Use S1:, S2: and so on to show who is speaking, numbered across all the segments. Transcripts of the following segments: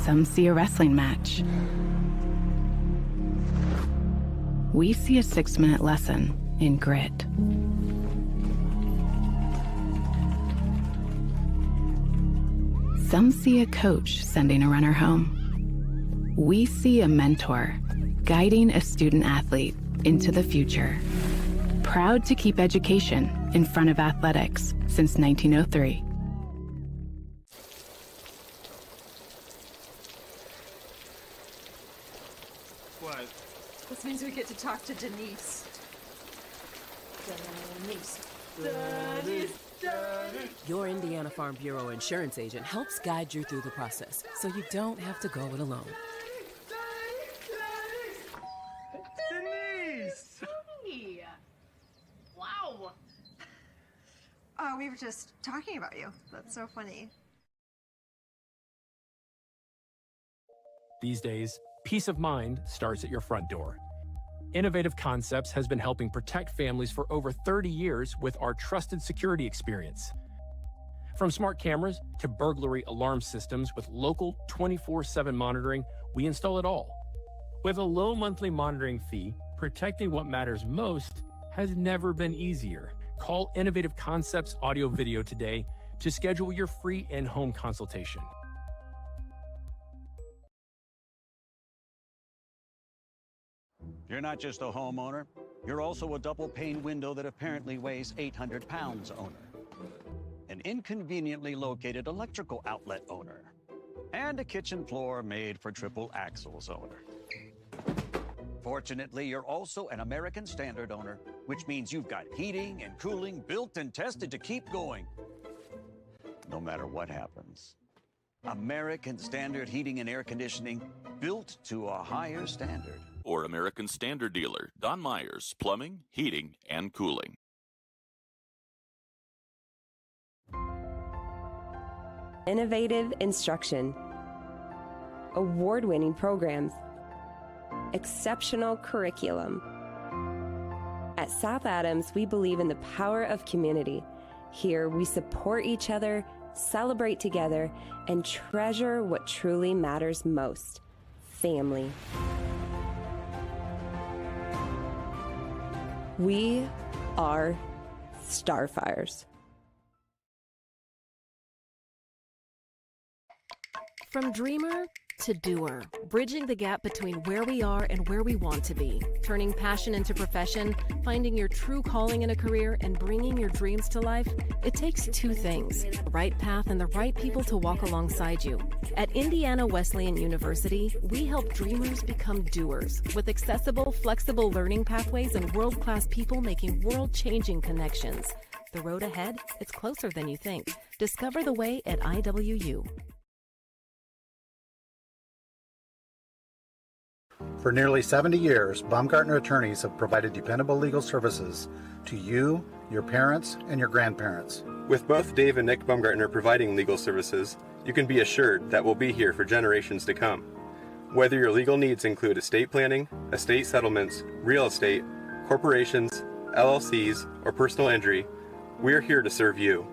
S1: Some see a wrestling match. We see a 6-minute lesson in grit. Some see a coach sending a runner home. We see a mentor guiding a student-athlete into the future. Proud to keep education in front of athletics since 1903.
S2: What?
S3: This means we get to talk to Denise. Denise.
S4: Your Indiana Farm Bureau insurance agent helps guide you through the process, so you don't have to go it alone.
S2: Denise!
S3: Hey. Wow. We were just talking about you. That's so funny.
S5: These days, peace of mind starts at your front door. Innovative Concepts has been helping protect families for over 30 years with our trusted security experience. From smart cameras to burglary alarm systems with local 24/7 monitoring, we install it all. With a low monthly monitoring fee, protecting what matters most has never been easier. Call Innovative Concepts Audio Video today to schedule your free in-home consultation.
S6: You're not just a homeowner, you're also a double-pane window that apparently weighs 800 pounds owner. An inconveniently located electrical outlet owner. And a kitchen floor made for triple axles owner. Fortunately, you're also an American Standard owner, which means you've got heating and cooling built and tested to keep going, no matter what happens. American Standard Heating and Air Conditioning, built to a higher standard.
S7: Or American Standard dealer, Don Myers, Plumbing, Heating, and Cooling.
S8: Innovative instruction, award-winning programs, exceptional curriculum. At South Adams, we believe in the power of community. Here, we support each other, celebrate together, and treasure what truly matters most: family. We are Starfires.
S9: From dreamer to doer, bridging the gap between where we are and where we want to be, turning passion into profession, finding your true calling in a career, and bringing your dreams to life, it takes two things: the right path and the right people to walk alongside you. At Indiana Wesleyan University, we help dreamers become doers with accessible, flexible learning pathways and world-class people making world-changing connections. The road ahead, it's closer than you think. Discover the way at IWU.
S10: For nearly 70 years, Baumgartner attorneys have provided dependable legal services to you, your parents, and your grandparents.
S11: With both Dave and Nick Baumgartner providing legal services, you can be assured that we'll be here for generations to come. Whether your legal needs include estate planning, estate settlements, real estate, corporations, LLCs, or personal injury, we're here to serve you.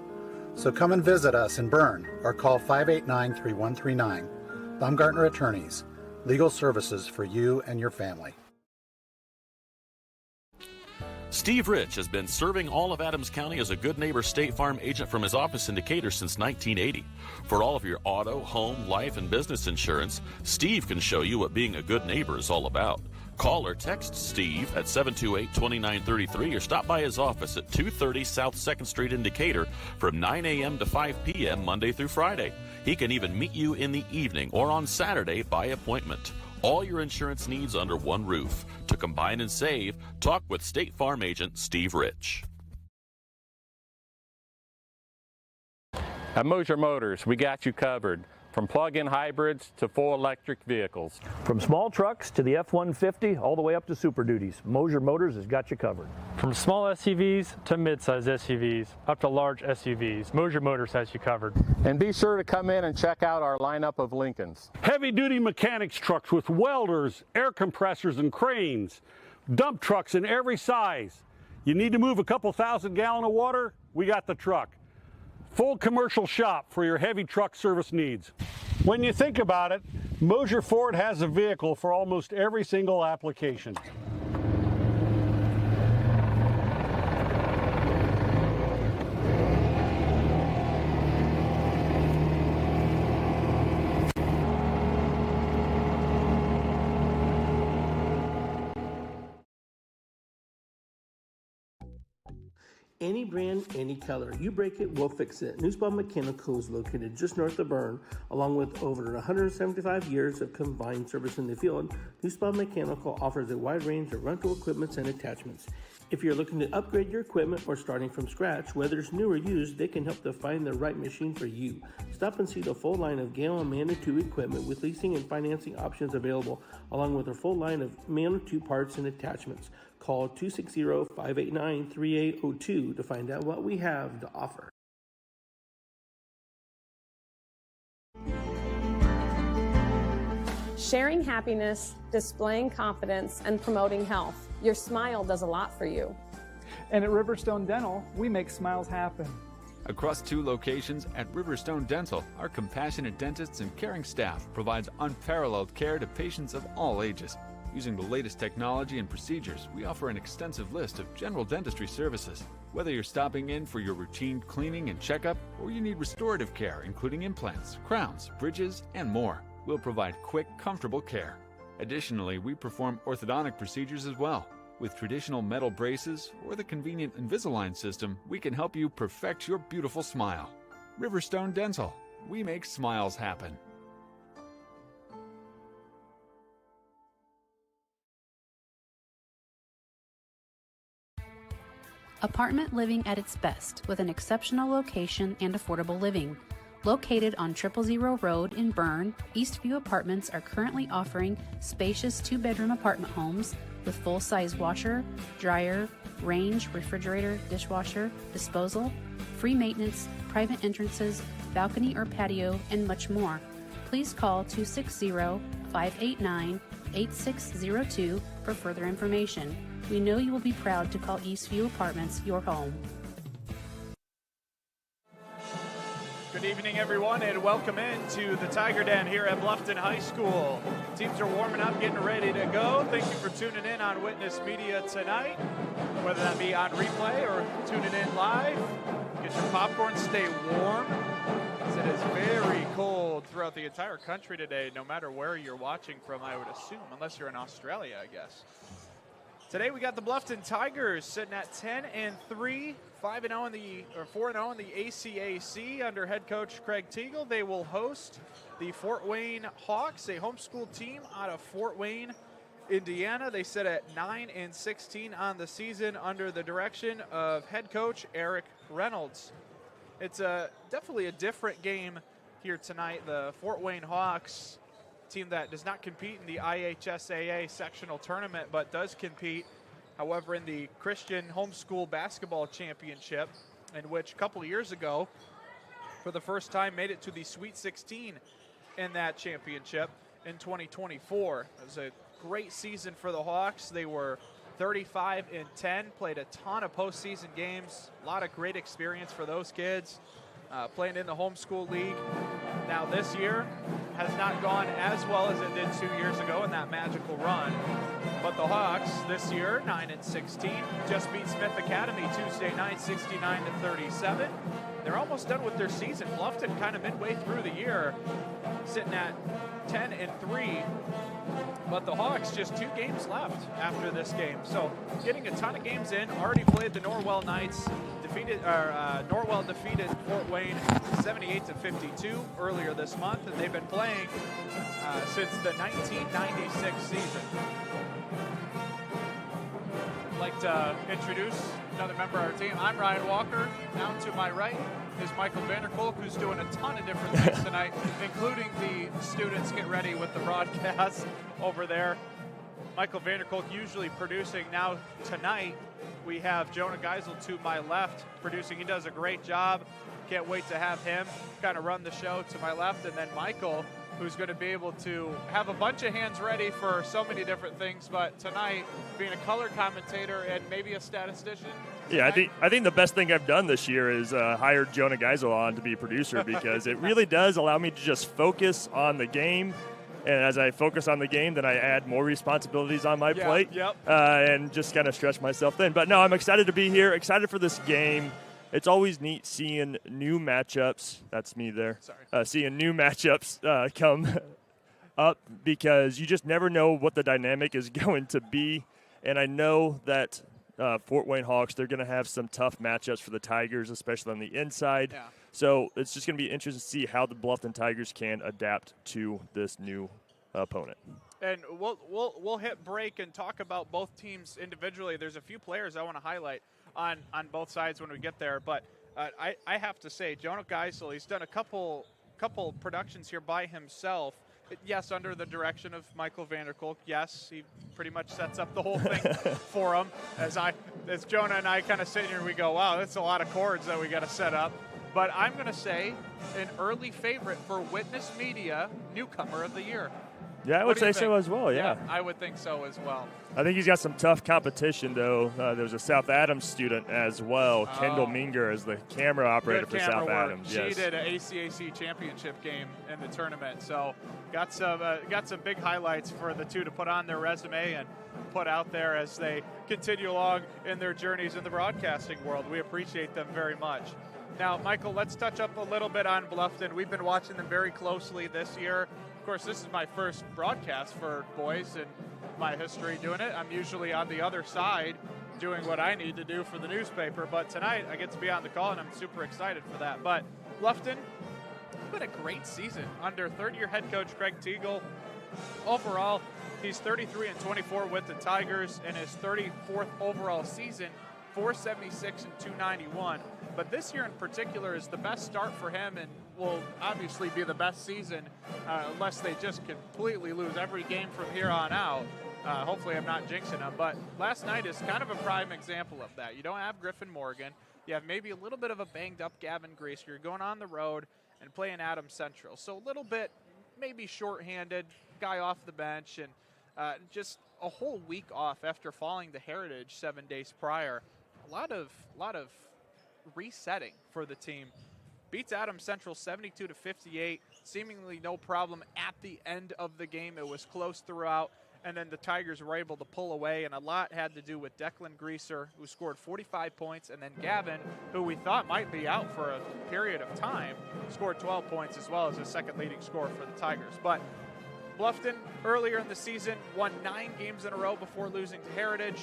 S10: So come and visit us in Berne or call 589-3139. Baumgartner Attorneys. Legal services for you and your family.
S7: Steve Rich has been serving all of Adams County as a Good Neighbor State Farm agent from his office in Decatur since 1980. For all of your auto, home, life, and business insurance, Steve can show you what being a good neighbor is all about. Call or text Steve at 728-2933 or stop by his office at 230 South 2nd Street in Decatur from 9 a.m. to 5 p.m. Monday through Friday. He can even meet you in the evening or on Saturday by appointment. All your insurance needs under one roof. To combine and save, talk with State Farm agent Steve Rich.
S12: At Moser Motors, we got you covered. From plug-in hybrids to full electric vehicles.
S13: From small trucks to the F-150, all the way up to Super Duties, Moser Motors has got you covered.
S14: From small SUVs to mid-size SUVs, up to large SUVs, Moser Motors has you covered.
S12: And be sure to come in and check out our lineup of Lincolns.
S15: Heavy-duty mechanics trucks with welders, air compressors, and cranes. Dump trucks in every size. You need to move a couple thousand gallons of water? We got the truck. Full commercial shop for your heavy truck service needs. When you think about it, Mosier Ford has a vehicle for almost every single application.
S2: Any brand, any color. You break it, we'll fix it. Nussbaum Mechanical is located just north of Berne. Along with over 175 years of combined service in the field, Nussbaum Mechanical offers a wide range of rental equipment and attachments. If you're looking to upgrade your equipment or starting from scratch, whether it's new or used, they can help to find the right machine for you. Stop and see the full line of Gale and Manitou equipment with leasing and financing options available, along with a full line of Manitou parts and attachments. Call 260-589-3802 to find out what we have to offer.
S16: Sharing happiness, displaying confidence, and promoting health. Your smile does a lot for you.
S17: And at Riverstone Dental, we make smiles happen.
S18: Across 2 locations at Riverstone Dental, our compassionate dentists and caring staff provides unparalleled care to patients of all ages. Using the latest technology and procedures, we offer an extensive list of general dentistry services. Whether you're stopping in for your routine cleaning and checkup, or you need restorative care, including implants, crowns, bridges, and more, we'll provide quick, comfortable care. Additionally, we perform orthodontic procedures as well. With traditional metal braces or the convenient Invisalign system, we can help you perfect your beautiful smile. Riverstone Dental. We make smiles happen.
S19: Apartment living at its best with an exceptional location and affordable living. Located on 000 Road in Berne, Eastview Apartments are currently offering spacious 2-bedroom apartment homes with full-size washer, dryer, range, refrigerator, dishwasher, disposal, free maintenance, private entrances, balcony or patio, and much more. Please call 260-589-8602 for further information. We know you will be proud to call Eastview Apartments your home.
S20: Good evening, everyone, and welcome into the Tiger Den here at Bluffton High School. Teams are warming up, getting ready to go. Thank you for tuning in on Witness Media tonight, whether that be on replay or tuning in live. Get your popcorn, stay warm, as it is very cold throughout the entire country today, no matter where you're watching from, I would assume, unless you're in Australia, I guess. Today we got the Bluffton Tigers sitting at 10-3, 4-0 in the ACAC under head coach Craig Teagle. They will host the Fort Wayne Hawks, a homeschool team out of Fort Wayne, Indiana. They sit at 9-16 on the season under the direction of head coach Eric Reynolds. It's definitely a different game here tonight. The Fort Wayne Hawks, team that does not compete in the IHSAA sectional tournament, but does compete, however, in the Christian Homeschool Basketball Championship, in which a couple of years ago, for the first time, made it to the Sweet 16 in that championship in 2024. It was a great season for the Hawks. They were 35-10, played a ton of postseason games, a lot of great experience for those kids, playing in the homeschool league. Now this year has not gone as well as it did 2 years ago in that magical run. But the Hawks this year, 9-16, just beat Smith Academy Tuesday night, 69-37. They're almost done with their season. Bluffton kind of midway through the year, sitting at 10-3. But the Hawks just 2 games left after this game. So getting a ton of games in. Already played the Norwell Knights. Norwell defeated Fort Wayne 78-52 earlier this month, and they've been playing since the 1996 season. I'd like to introduce another member of our team. I'm Ryan Walker. Down to my right is Michael Vanderkolk, who's doing a ton of different things tonight, including the students get ready with the broadcast over there. Michael Vanderkolk usually producing. Now tonight we have Jonah Geisel to my left producing. He does a great job can't wait to have him kind of run the show to my left, and then Michael, who's going to be able to have a bunch of hands ready for so many different things, but tonight being a color commentator and maybe a statistician.
S21: Yeah, I think the best thing I've done this year is hired Jonah Geisel on to be a producer, because it really does allow me to just focus on the game. And as I focus on the game, then I add more responsibilities on my plate and just kind of stretch myself thin. But no, I'm excited to be here, excited for this game. It's always neat seeing new matchups. That's me there. Sorry. Seeing new matchups come up, because you just never know what the dynamic is going to be. And I know that Fort Wayne Hawks, they're going to have some tough matchups for the Tigers, especially on the inside. Yeah. So it's just going to be interesting to see how the Bluffton Tigers can adapt to this new opponent.
S20: And we'll hit break and talk about both teams individually. There's a few players I want to highlight on both sides when we get there. But I have to say, Jonah Geisel, he's done a couple productions here by himself. Yes, under the direction of Michael Vanderkolk. Yes, he pretty much sets up the whole thing for him. As Jonah and I kind of sit here and we go, wow, that's a lot of chords that we got to set up. But I'm going to say an early favorite for Witness Media Newcomer of the Year.
S21: Yeah, I would say so as well, yeah.
S20: I would think so as well.
S21: I think he's got some tough competition, though. There's a South Adams student as well, Kendall Minger, is the camera operator for South Adams.
S20: She did an ACAC championship game in the tournament, so got some big highlights for the two to put on their resume and put out there as they continue along in their journeys in the broadcasting world. We appreciate them very much. Now, Michael, let's touch up a little bit on Bluffton. We've been watching them very closely this year. Of course, this is my first broadcast for boys in my history doing it. I'm usually on the other side doing what I need to do for the newspaper, but tonight I get to be on the call, and I'm super excited for that. But Bluffton, it's been a great season under third-year head coach Craig Teagle. Overall, he's 33-24 with the Tigers in his 34th overall season, 476 and 291. But this year in particular is the best start for him, and will obviously be the best season unless they just completely lose every game from here on out. Hopefully I'm not jinxing them, but last night is kind of a prime example of that. You don't have Griffin Morgan. You have maybe a little bit of a banged-up Gavin Greaser. You're going on the road and playing Adams Central. So a little bit maybe shorthanded, guy off the bench, and just a whole week off after falling to Heritage 7 days prior. A lot of resetting for the team. Beats Adams Central 72-58, seemingly no problem at the end of the game. It was close throughout, and then the Tigers were able to pull away, and a lot had to do with Declan Greaser, who scored 45 points, and then Gavin, who we thought might be out for a period of time, scored 12 points as well as his second leading scorer for the Tigers. But Bluffton, earlier in the season, won 9 games in a row before losing to Heritage,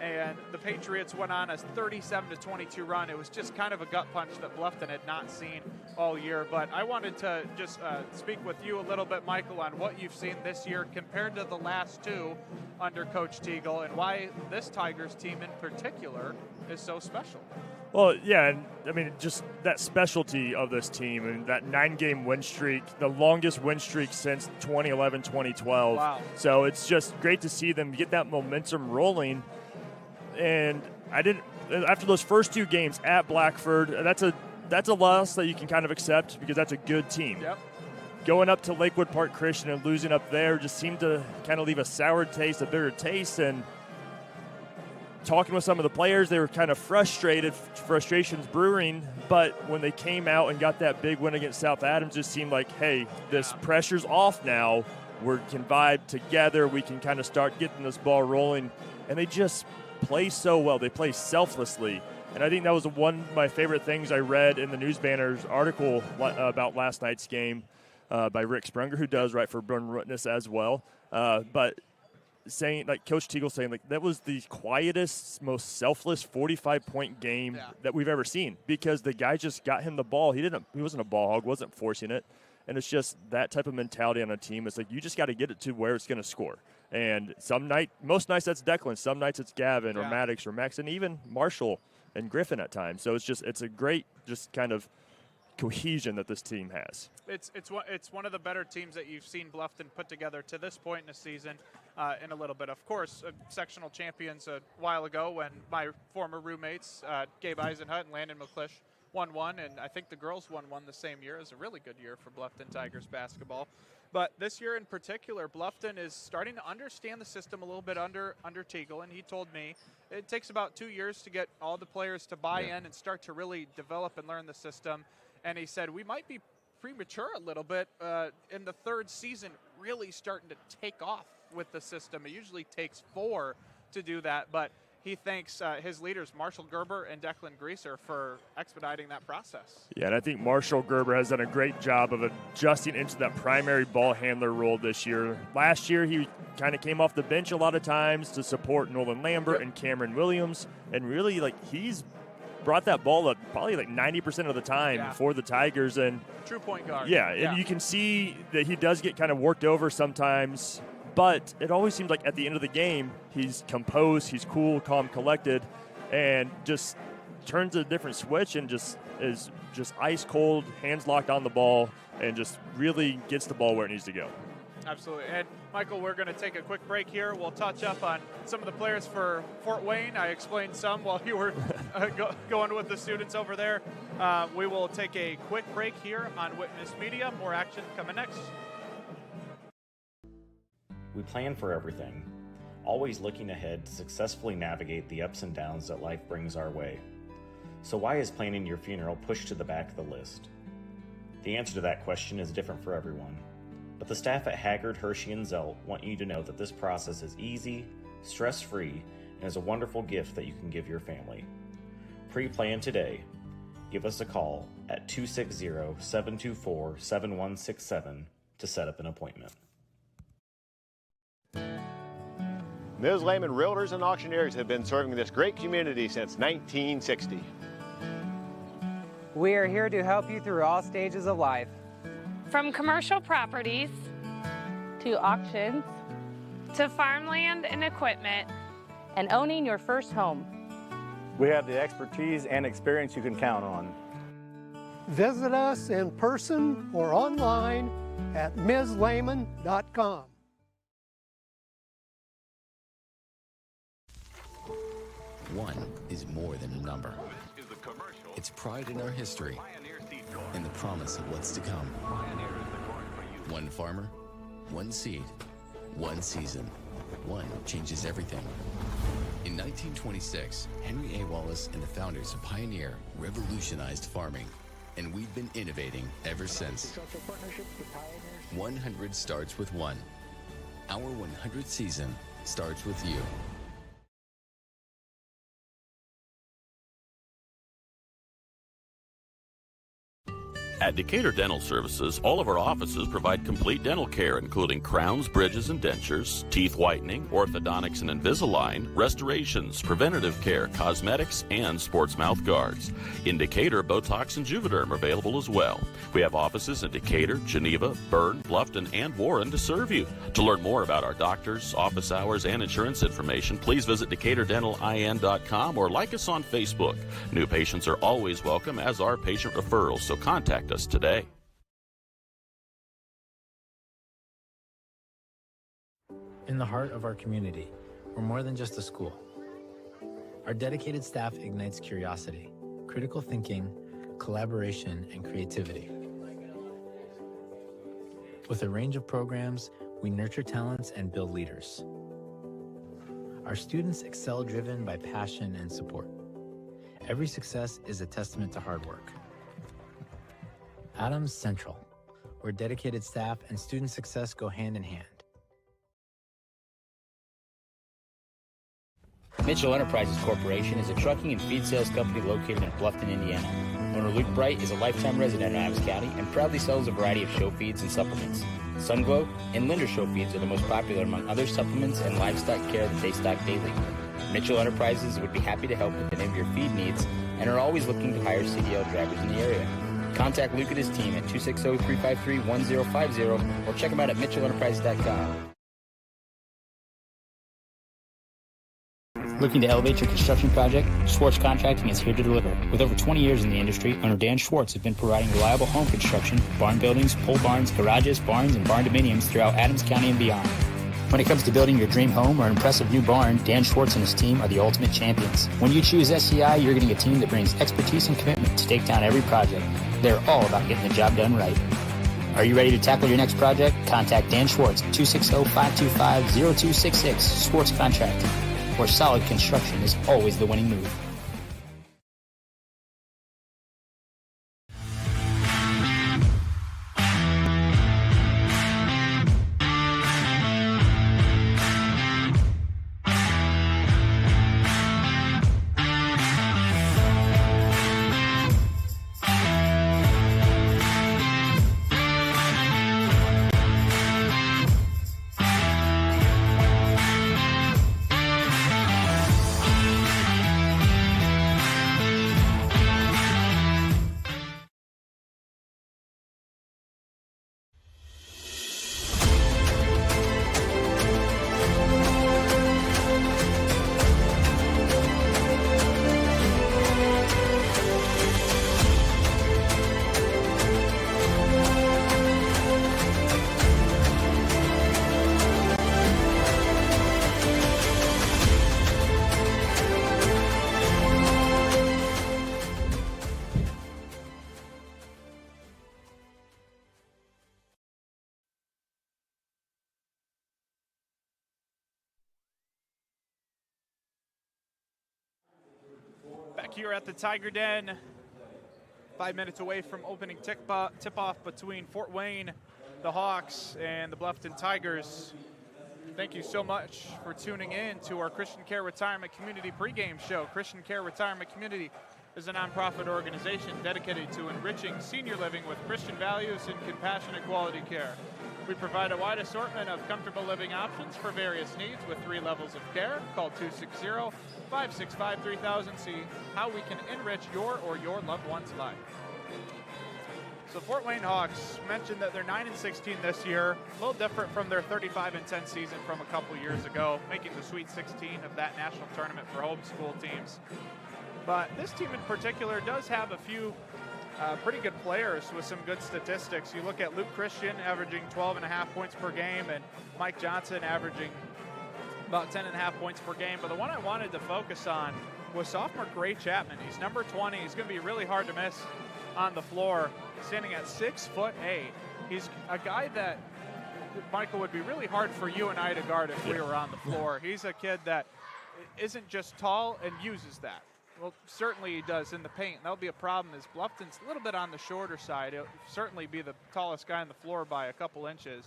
S20: and the Patriots went on a 37-22 run. It was just kind of a gut punch that Bluffton had not seen all year. But I wanted to just speak with you a little bit, Michael, on what you've seen this year compared to the last two under Coach Teagle, and why this Tigers team in particular is so special.
S21: Well, yeah, and I mean, just that specialty of this team, and that 9-game win streak, the longest win streak since 2011-2012.
S20: Wow.
S21: So it's just great to see them get that momentum rolling. And after those first 2 games at Blackford, that's a loss that you can kind of accept because that's a good team.
S20: Yep.
S21: Going up to Lakewood Park Christian and losing up there just seemed to kind of leave a sour taste, a bitter taste. And talking with some of the players, they were kind of frustrations brewing. But when they came out and got that big win against South Adams, it just seemed like, hey, this pressure's off now. We can vibe together. We can kind of start getting this ball rolling. And they just play so well. They play selflessly. And I think that was one of my favorite things I read in the News Banner's article about last night's game by Rick Sprunger, who does write for Berne Witness as well. But saying, like Coach Teagle saying, like that was the quietest, most selfless 45-point game that we've ever seen, because the guy just got him the ball. He wasn't a ball hog, wasn't forcing it. And it's just that type of mentality on a team. It's like you just got to get it to where it's going to score. And most nights that's Declan. Some nights it's Gavin or Maddox or Max, and even Marshall and Griffin at times. So it's a great just kind of cohesion that this team has.
S20: It's one of the better teams that you've seen Bluffton put together to this point in the season. In a little bit, of course, sectional champions a while ago when my former roommates Gabe Eisenhut and Landon McClish won one, and I think the girls won one the same year. It was a really good year for Bluffton Tigers basketball. But this year in particular, Bluffton is starting to understand the system a little bit under Teagle, and he told me it takes about 2 years to get all the players to buy in and start to really develop and learn the system. And he said we might be premature a little bit in the third season, really starting to take off with the system. It usually takes 4 to do that, but he thanks his leaders, Marshall Gerber and Declan Greaser, for expediting that process.
S21: Yeah, and I think Marshall Gerber has done a great job of adjusting into that primary ball handler role this year. Last year, he kind of came off the bench a lot of times to support Nolan Lambert and Cameron Williams, and really, he's brought that ball up probably 90% of the time for the Tigers. And
S20: true point guard.
S21: Yeah, and you can see that he does get kind of worked over sometimes, but it always seems like at the end of the game, he's composed, he's cool, calm, collected, and just turns a different switch and just is just ice cold, hands locked on the ball, and just really gets the ball where it needs to go.
S20: Absolutely. And Michael, we're going to take a quick break here. We'll touch up on some of the players for Fort Wayne. I explained some while you were going with the students over there. We will take a quick break here on Witness Media. More action coming next.
S1: We plan for everything, always looking ahead to successfully navigate the ups and downs that life brings our way. So why is planning your funeral pushed to the back of the list? The answer to that question is different for everyone, but the staff at Haggard, Hershey, and Zelt want you to know that this process is easy, stress-free, and is a wonderful gift that you can give your family. Pre-plan today. Give us a call at 260-724-7167 to set up an appointment.
S22: Ms. Lehman Realtors and Auctioneers have been serving this great community since 1960.
S23: We are here to help you through all stages of life.
S24: From commercial properties
S25: to auctions
S24: to farmland and equipment
S25: and owning your first home.
S13: We have the expertise and experience you can count on.
S26: Visit us in person or online at mslehman.com.
S27: One is more than a number. It's pride in our history and the promise of what's to come. One farmer, one seed, one season. One changes everything. In 1926, Henry A. Wallace and the founders of Pioneer revolutionized farming, and we've been innovating ever since. 100 starts with one. Our 100th season starts with you.
S7: At Decatur Dental Services, all of our offices provide complete dental care, including crowns, bridges, and dentures, teeth whitening, orthodontics and Invisalign, restorations, preventative care, cosmetics, and sports mouth guards. In Decatur, Botox and Juvederm are available as well. We have offices in Decatur, Geneva, Berne, Bluffton, and Warren to serve you. To learn more about our doctors, office hours, and insurance information, please visit DecaturDentalIN.com or like us on Facebook. New patients are always welcome, as are patient referrals, so contact us today.
S28: In the heart of our community, we're more than just a school. Our dedicated staff ignites curiosity, critical thinking, collaboration, and creativity. With a range of programs, we nurture talents and build leaders. Our students excel driven by passion and support. Every success is a testament to hard work. Adams Central, where dedicated staff and student success go hand in hand.
S29: Mitchell Enterprises Corporation is a trucking and feed sales company located in Bluffton, Indiana. Owner Luke Bright is a lifetime resident of Adams County and proudly sells a variety of show feeds and supplements. Sunglow and Linder show feeds are the most popular among other supplements and livestock care that they stock daily. Mitchell Enterprises would be happy to help with any of your feed needs and are always looking to hire CDL drivers in the area. Contact Luke and his team at 260-353-1050 or check them out at mitchellenterprises.com. Looking to elevate your construction project? Schwartz Contracting is here to deliver. With over 20 years in the industry, owner Dan Schwartz has been providing reliable home construction, barn buildings, pole barns, garages, barns, and barn dominiums throughout Adams County and beyond. When it comes to building your dream home or impressive new barn, Dan Schwartz and his team are the ultimate champions. When you choose SCI, you're getting a team that brings expertise and commitment to take down every project. They're all about getting the job done right. Are you ready to tackle your next project? Contact Dan Schwartz, 260-525-0266, Schwartz Contracting, where solid construction is always the winning move.
S20: Back here at the Tiger Den, 5 minutes away from opening tip-off between Fort Wayne, the Hawks, and the Bluffton Tigers. Thank you so much for tuning in to our Christian Care Retirement Community pregame show. Christian Care Retirement Community is a nonprofit organization dedicated to enriching senior living with Christian values and compassionate quality care. We provide a wide assortment of comfortable living options for various needs with 3 levels of care. Call 260-565-3000. See how we can enrich your or your loved one's life. So Fort Wayne Hawks mentioned that they're 9-16 this year, a little different from their 35-10 season from a couple years ago, making the Sweet 16 of that national tournament for homeschool teams. But this team in particular does have a few pretty good players with some good statistics. You look at Luke Christian averaging 12.5 points per game and Mike Johnson averaging about 10.5 points per game. But the one I wanted to focus on was sophomore Gray Chapman. He's number 20. He's going to be really hard to miss on the floor, standing at 6'8". He's a guy that, Michael, would be really hard for you and I to guard if we were on the floor. He's a kid that isn't just tall and uses that. Well, certainly he does in the paint. That'll be a problem, as Bluffton's a little bit on the shorter side. He'll certainly be the tallest guy on the floor by a couple inches.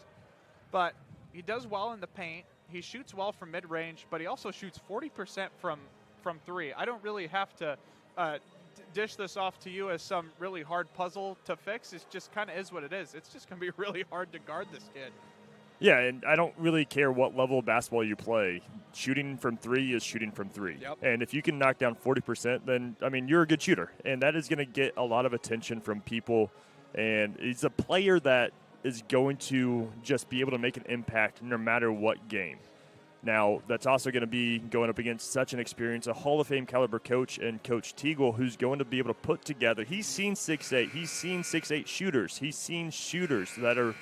S20: But he does well in the paint. He shoots well from mid-range, but he also shoots 40% from 3. I don't really have to dish this off to you as some really hard puzzle to fix. It just kind of is what it is. It's just going to be really hard to guard this kid.
S21: Yeah, and I don't really care what level of basketball you play. Shooting from 3 is shooting from 3.
S20: Yep.
S21: And if you can knock down 40%, then, I mean, you're a good shooter. And that is going to get a lot of attention from people. And he's a player that is going to just be able to make an impact no matter what game. Now, that's also going to be going up against such an experience, a Hall of Fame caliber coach and Coach Teagle, who's going to be able to put together. He's seen 6'8". He's seen 6'8" shooters. He's seen shooters that are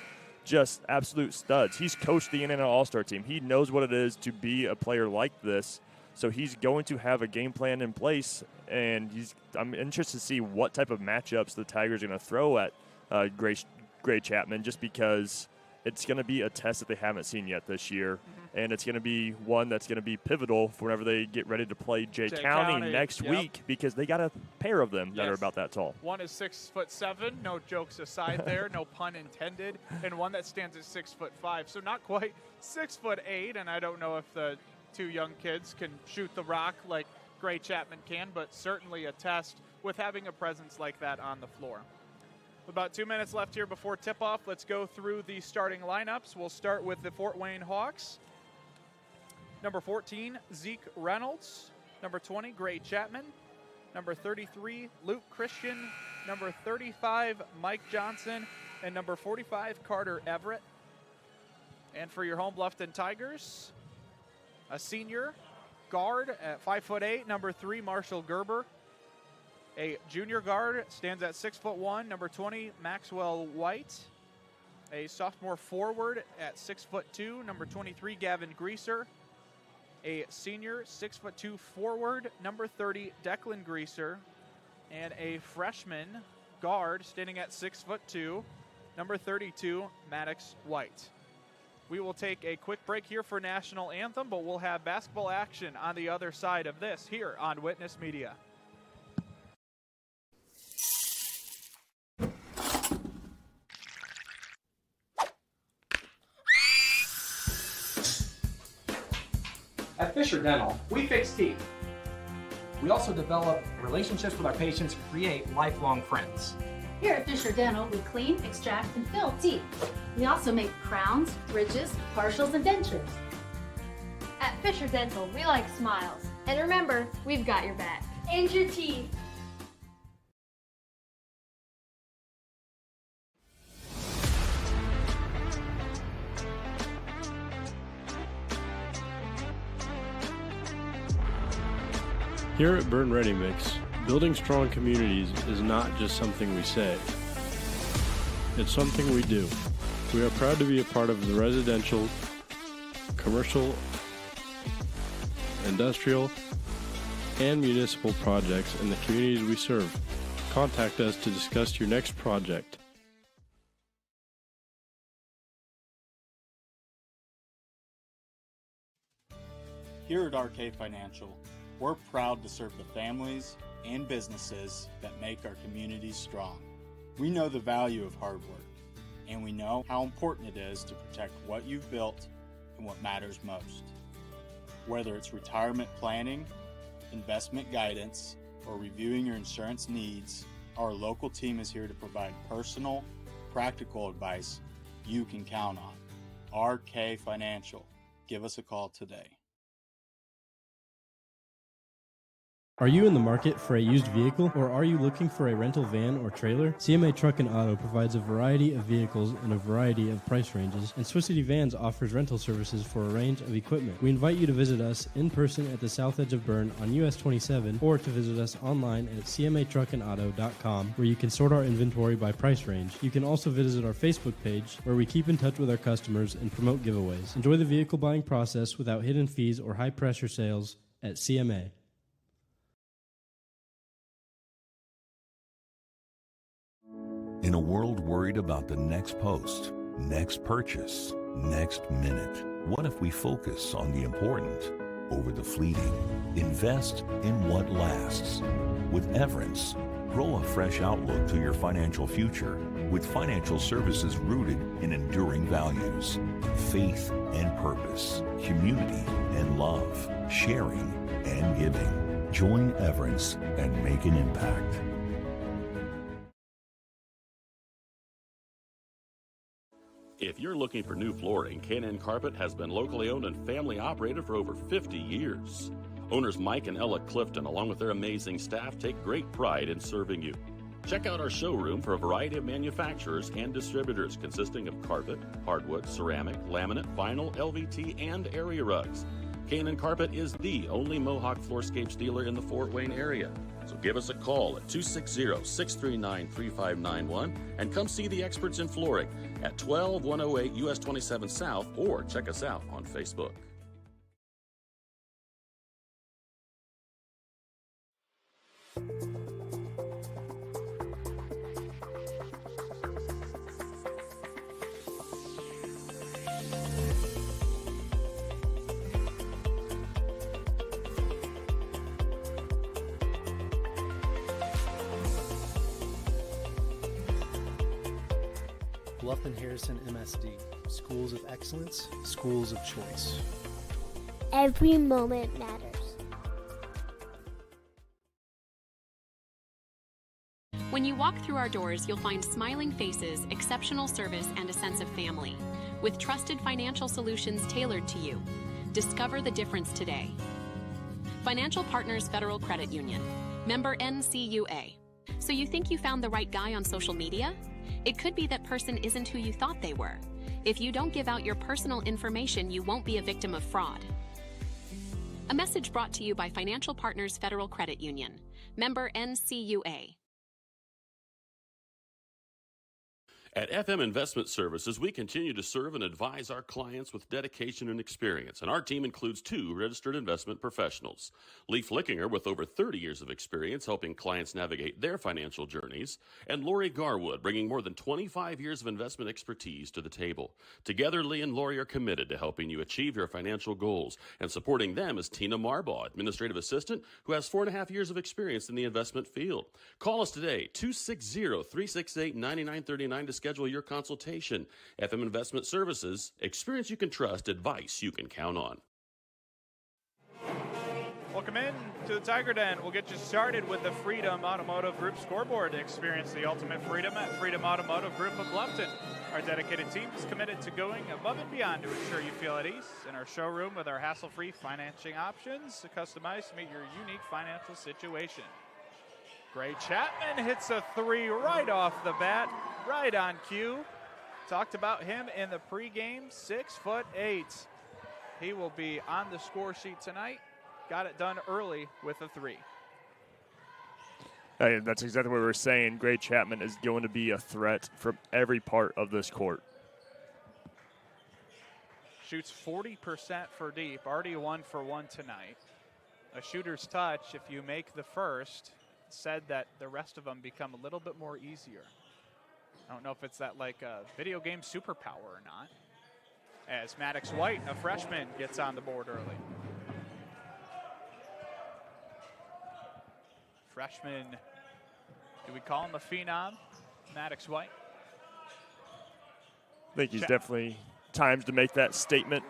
S21: just absolute studs. He's coached the NNL All-Star team. He knows what it is to be a player like this. So he's going to have a game plan in place, and I'm interested to see what type of matchups the Tigers are going to throw at Gray Chapman, just because it's going to be a test that they haven't seen yet this year, and it's going to be one that's going to be pivotal for whenever they get ready to play Jay County next week, because they got a pair of them that are about that tall.
S20: One is 6'7", no jokes aside there, no pun intended, and one that stands at 6'5", so not quite 6'8", and I don't know if the two young kids can shoot the rock like Gray Chapman can, but certainly a test with having a presence like that on the floor. About 2 minutes left here before tip-off. Let's go through the starting lineups. We'll start with the Fort Wayne Hawks. Number 14, Zeke Reynolds. Number 20, Gray Chapman. Number 33, Luke Christian. Number 35, Mike Johnson. And number 45, Carter Everett. And for your home Bluffton Tigers, a senior guard at 5'8", number 3, Marshall Gerber. A junior guard stands at 6'1", number 20, Maxwell White. a sophomore forward at 6'2", number 23, Gavin Greaser. A senior 6'2" forward, number 30, Declan Greaser. And a freshman guard standing at 6'2", number 32, Maddox White. We will take a quick break here for National Anthem, but we'll have basketball action on the other side of this here on Witness Media.
S3: At Fisher Dental, we fix teeth. We also develop relationships with our patients and create lifelong friends.
S4: Here at Fisher Dental, we clean, extract, and fill teeth. We also make crowns, bridges, partials, and dentures.
S5: At Fisher Dental, we like smiles. And remember, we've got your back. And your teeth.
S6: Here at Berne Ready Mix, building strong communities is not just something we say. It's something we do. We are proud to be a part of the residential, commercial, industrial, and municipal projects in the communities we serve. Contact us to discuss your next project.
S8: Here at RK Financial, we're proud to serve the families and businesses that make our communities strong. We know the value of hard work, and we know how important it is to protect what you've built and what matters most. Whether it's retirement planning, investment guidance, or reviewing your insurance needs, our local team is here to provide personal, practical advice you can count on. RK Financial. Give us a call today.
S9: Are you in the market for a used vehicle, or are you looking for a rental van or trailer? CMA Truck and Auto provides a variety of vehicles in a variety of price ranges, and Swiss City Vans offers rental services for a range of equipment. We invite you to visit us in person at the south edge of Berne on US 27, or to visit us online at cmatruckandauto.com, where you can sort our inventory by price range. You can also visit our Facebook page, where we keep in touch with our customers and promote giveaways. Enjoy the vehicle buying process without hidden fees or high-pressure sales at CMA.
S10: In a world worried about the next post, next purchase, next minute, what if we focus on the important over the fleeting? Invest in what lasts. With Everence, grow a fresh outlook to your financial future with financial services rooted in enduring values, faith and purpose, community and love, sharing and giving. Join Everence and make an impact.
S7: If you're looking for new flooring, K&N Carpet has been locally owned and family operated for over 50 years. Owners Mike and Ella Clifton, along with their amazing staff, take great pride in serving you. Check out our showroom for a variety of manufacturers and distributors consisting of carpet, hardwood, ceramic, laminate, vinyl, LVT, and area rugs. K&N Carpet is the only Mohawk Floorscapes dealer in the Fort Wayne area. So give us a call at 260-639-3591 and come see the experts in flooring at 12108 US 27 South, or check us out on Facebook.
S11: Bluffton Harrison MSD, schools of excellence, schools of choice.
S14: Every moment matters.
S30: When you walk through our doors, you'll find smiling faces, exceptional service, and a sense of family. With trusted financial solutions tailored to you. Discover the difference today. Financial Partners Federal Credit Union. Member NCUA. So you think you found the right guy on social media? It could be that person isn't who you thought they were. If you don't give out your personal information, you won't be a victim of fraud. A message brought to you by Financial Partners Federal Credit Union. Member NCUA.
S7: At FM Investment Services, we continue to serve and advise our clients with dedication and experience, and our team includes 2 registered investment professionals. Lee Flickinger, with over 30 years of experience helping clients navigate their financial journeys, and Lori Garwood, bringing more than 25 years of investment expertise to the table. Together, Lee and Lori are committed to helping you achieve your financial goals, and supporting them is Tina Marbaugh, Administrative Assistant, who has 4.5 years of experience in the investment field. Call us today, 260-368-9939 to schedule your consultation. FM Investment Services, experience you can trust, advice you can count on.
S20: Welcome in to the Tiger Den. We'll get you started with the Freedom Automotive Group scoreboard. Experience the ultimate freedom at Freedom Automotive Group of Bluffton. Our dedicated team is committed to going above and beyond to ensure you feel at ease in our showroom with our hassle-free financing options customized to meet your unique financial situation. Gray Chapman hits a 3 right off the bat, right on cue. Talked about him in the pregame, 6'8". He will be on the score sheet tonight. Got it done early with a 3.
S21: Hey, that's exactly what we were saying. Gray Chapman is going to be a threat from every part of this court.
S20: Shoots 40% for deep, already 1 for 1 tonight. A shooter's touch, if you make the first, said that the rest of them become a little bit more easier. I don't know if it's that like a video game superpower or not. As Maddox White, a freshman, gets on the board early. Freshman, do we call him a phenom, Maddox White?
S21: I think he's definitely timed to make that statement.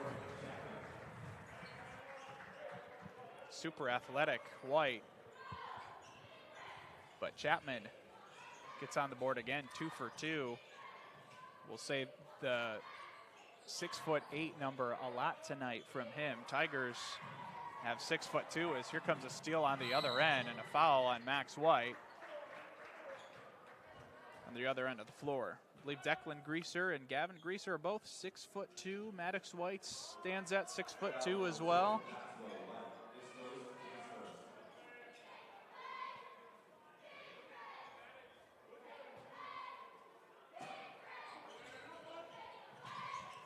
S20: Super athletic White. But Chapman gets on the board again, 2 for 2. We'll say the 6'8" number a lot tonight from him. Tigers have 6'2" as here comes a steal on the other end and a foul on Max White on the other end of the floor. I believe Declan Greaser and Gavin Greaser are both 6'2". Maddox White stands at 6'2" as well.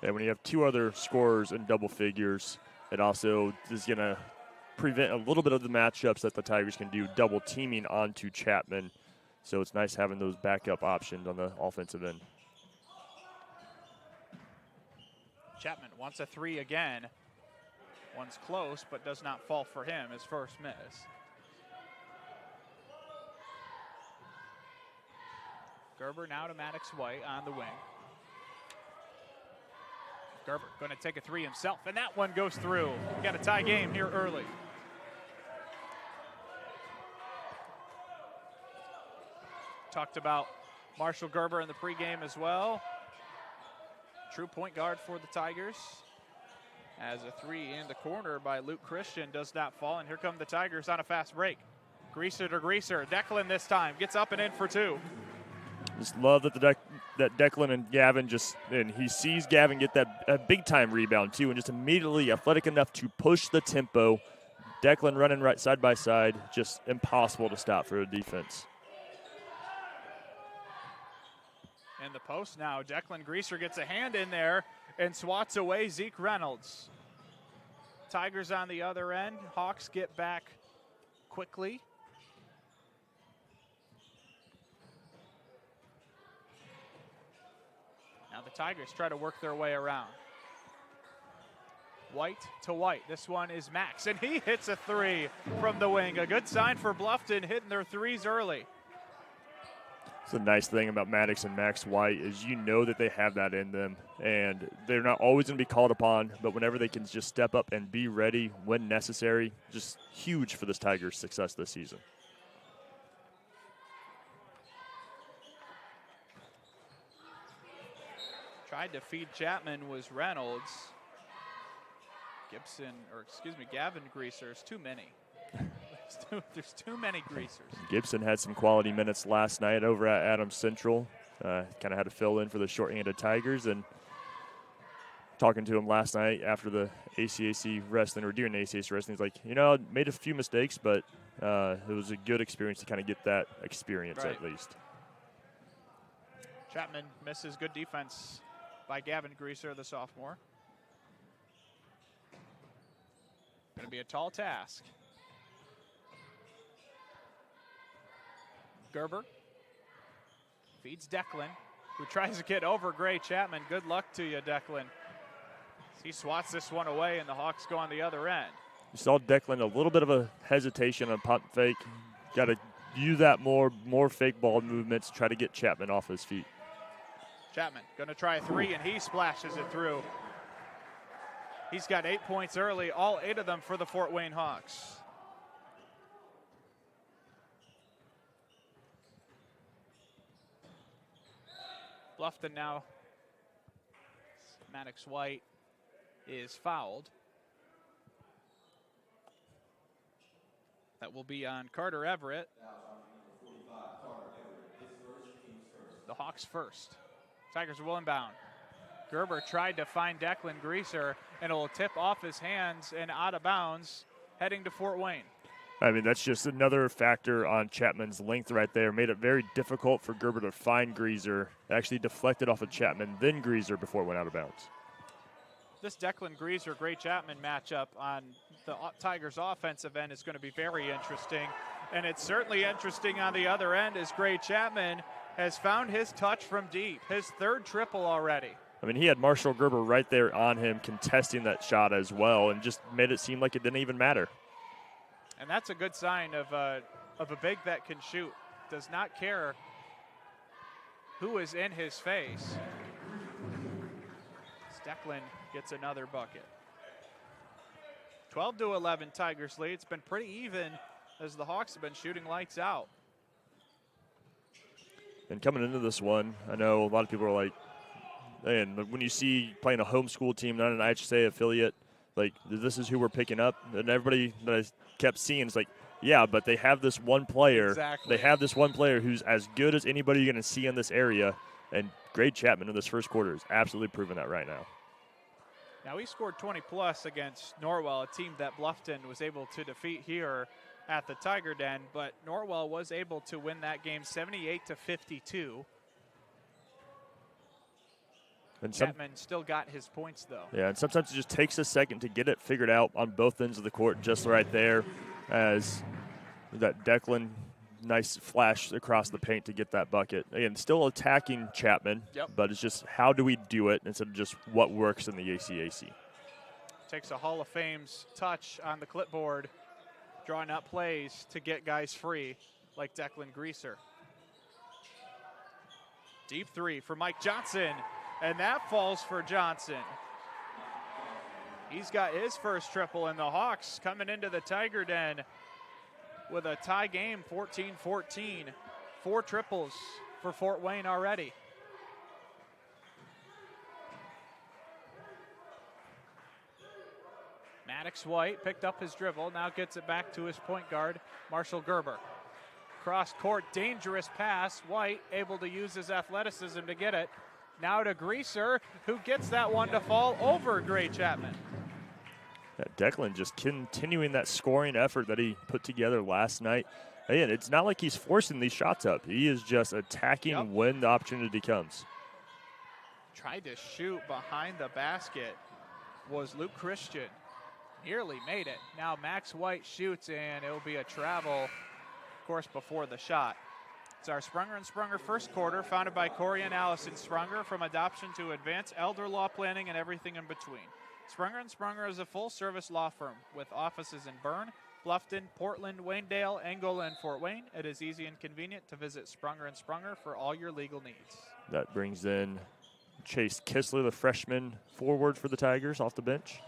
S21: And when you have 2 other scorers in double figures, it also is going to prevent a little bit of the matchups that the Tigers can do, double teaming onto Chapman. So it's nice having those backup options on the offensive end.
S20: Chapman wants a 3 again. One's close, but does not fall for him. His first miss. Gerber now to Maddox White on the wing. Gerber going to take a 3 himself, and that one goes through. We got a tie game here early. Talked about Marshall Gerber in the pregame as well. True point guard for the Tigers. As a 3 in the corner by Luke Christian does not fall, and here come the Tigers on a fast break. Greaser to Greaser. Declan this time gets up and in for 2.
S21: Just love that that Declan and Gavin and he sees Gavin get that big time rebound too, and just immediately athletic enough to push the tempo. Declan running right side by side, just impossible to stop for a defense.
S20: In the post now, Declan Greaser gets a hand in there and swats away Zeke Reynolds. Tigers on the other end. Hawks get back quickly. Now the Tigers try to work their way around. White to White. This one is Max, and he hits a 3 from the wing. A good sign for Bluffton, hitting their 3s early.
S21: So the nice thing about Maddox and Max White is you know that they have that in them, and they're not always going to be called upon, but whenever they can just step up and be ready when necessary, just huge for this Tigers' success this season.
S20: Tried to feed Chapman was Reynolds. Gavin Greaser is too many. There's too many Greasers.
S21: Gibson had some quality minutes last night over at Adams Central. Kind of had to fill in for the shorthanded Tigers. And talking to him last night after the ACAC wrestling, or during the ACAC wrestling, he's like, I made a few mistakes, but it was a good experience to kind of get that experience at least.
S20: Chapman misses. Good defense by Gavin Greaser, the sophomore. Going to be a tall task. Gerber feeds Declan, who tries to get over Gray Chapman. Good luck to you, Declan. He swats this one away, and the Hawks go on the other end.
S21: You saw Declan a little bit of a hesitation on pump fake. Got to use that more fake ball movements, try to get Chapman off his feet.
S20: Chapman going to try a three, and he splashes it through. He's got 8 points early, all 8 of them for the Fort Wayne Hawks. Bluffton now. Maddox White is fouled. That will be on Carter Everett. The Hawks first. Tigers will inbound. Gerber tried to find Declan Greaser, and it will tip off his hands and out of bounds, heading to Fort Wayne.
S21: I mean, that's just another factor on Chapman's length right there. Made it very difficult for Gerber to find Greaser. Actually deflected off of Chapman, then Greaser before it went out of bounds.
S20: This Declan Greaser, Gray Chapman matchup on the Tigers offensive end is going to be very interesting. And it's certainly interesting on the other end as Gray Chapman has found his touch from deep, his 3rd triple already.
S21: I mean, he had Marshall Gerber right there on him contesting that shot as well and just made it seem like it didn't even matter.
S20: And that's a good sign of a big that can shoot. Does not care who is in his face. Declan gets another bucket. 12-11 Tigers lead. It's been pretty even as the Hawks have been shooting lights out.
S21: And coming into this one, I know a lot of people are like, and when you see playing a homeschool team, not an IHSA affiliate, like this is who we're picking up. And everybody that I kept seeing is like, yeah, but they have this one player.
S20: Exactly.
S21: They have this one player who's as good as anybody you're going to see in this area. And Gray Chapman in this first quarter is absolutely proving that right now.
S20: Now he scored 20-plus against Norwell, a team that Bluffton was able to defeat here at the Tiger Den, but Norwell was able to win that game 78-52.
S21: And
S20: Chapman still got his points, though.
S21: Yeah, and sometimes it just takes a second to get it figured out on both ends of the court, just right there, as that Declan, nice flash across the paint to get that bucket. Again, still attacking Chapman, but it's just how do we do it instead of just what works in the ACAC.
S20: Takes a Hall of Fame's touch on the clipboard, drawing up plays to get guys free, like Declan Greaser. Deep three for Mike Johnson, and that falls for Johnson. He's got his first triple, and the Hawks coming into the Tiger Den with a tie game, 14-14. 4 triples for Fort Wayne already. Maddox White picked up his dribble, now gets it back to his point guard, Marshall Gerber. Cross court, dangerous pass. White able to use his athleticism to get it. Now to Greaser, who gets that one to fall over Gray Chapman.
S21: Yeah, Declan just continuing that scoring effort that he put together last night. Again, it's not like he's forcing these shots up. He is just attacking when the opportunity comes.
S20: Tried to shoot behind the basket was Luke Christian. Nearly made it. Now Max White shoots, and it will be a travel, of course, before the shot. It's our Sprunger & Sprunger first quarter, founded by Corey and Allison Sprunger, from adoption to advanced elder law planning and everything in between. Sprunger & Sprunger is a full-service law firm with offices in Berne, Bluffton, Portland, Waynedale, Angola, and Fort Wayne. It is easy and convenient to visit Sprunger & Sprunger for all your legal needs.
S21: That brings in Chase Kistler, the freshman forward for the Tigers, off the bench.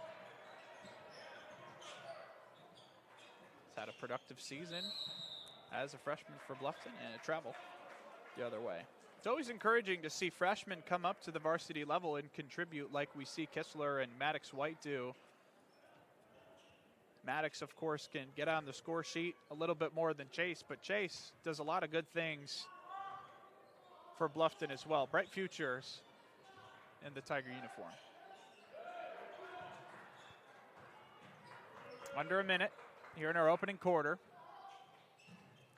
S20: He's had a productive season as a freshman for Bluffton and a travel the other way. It's always encouraging to see freshmen come up to the varsity level and contribute like we see Kistler and Maddox White do. Maddox, of course, can get on the score sheet a little bit more than Chase, but Chase does a lot of good things for Bluffton as well. Bright futures in the Tiger uniform. Under a minute here in our opening quarter.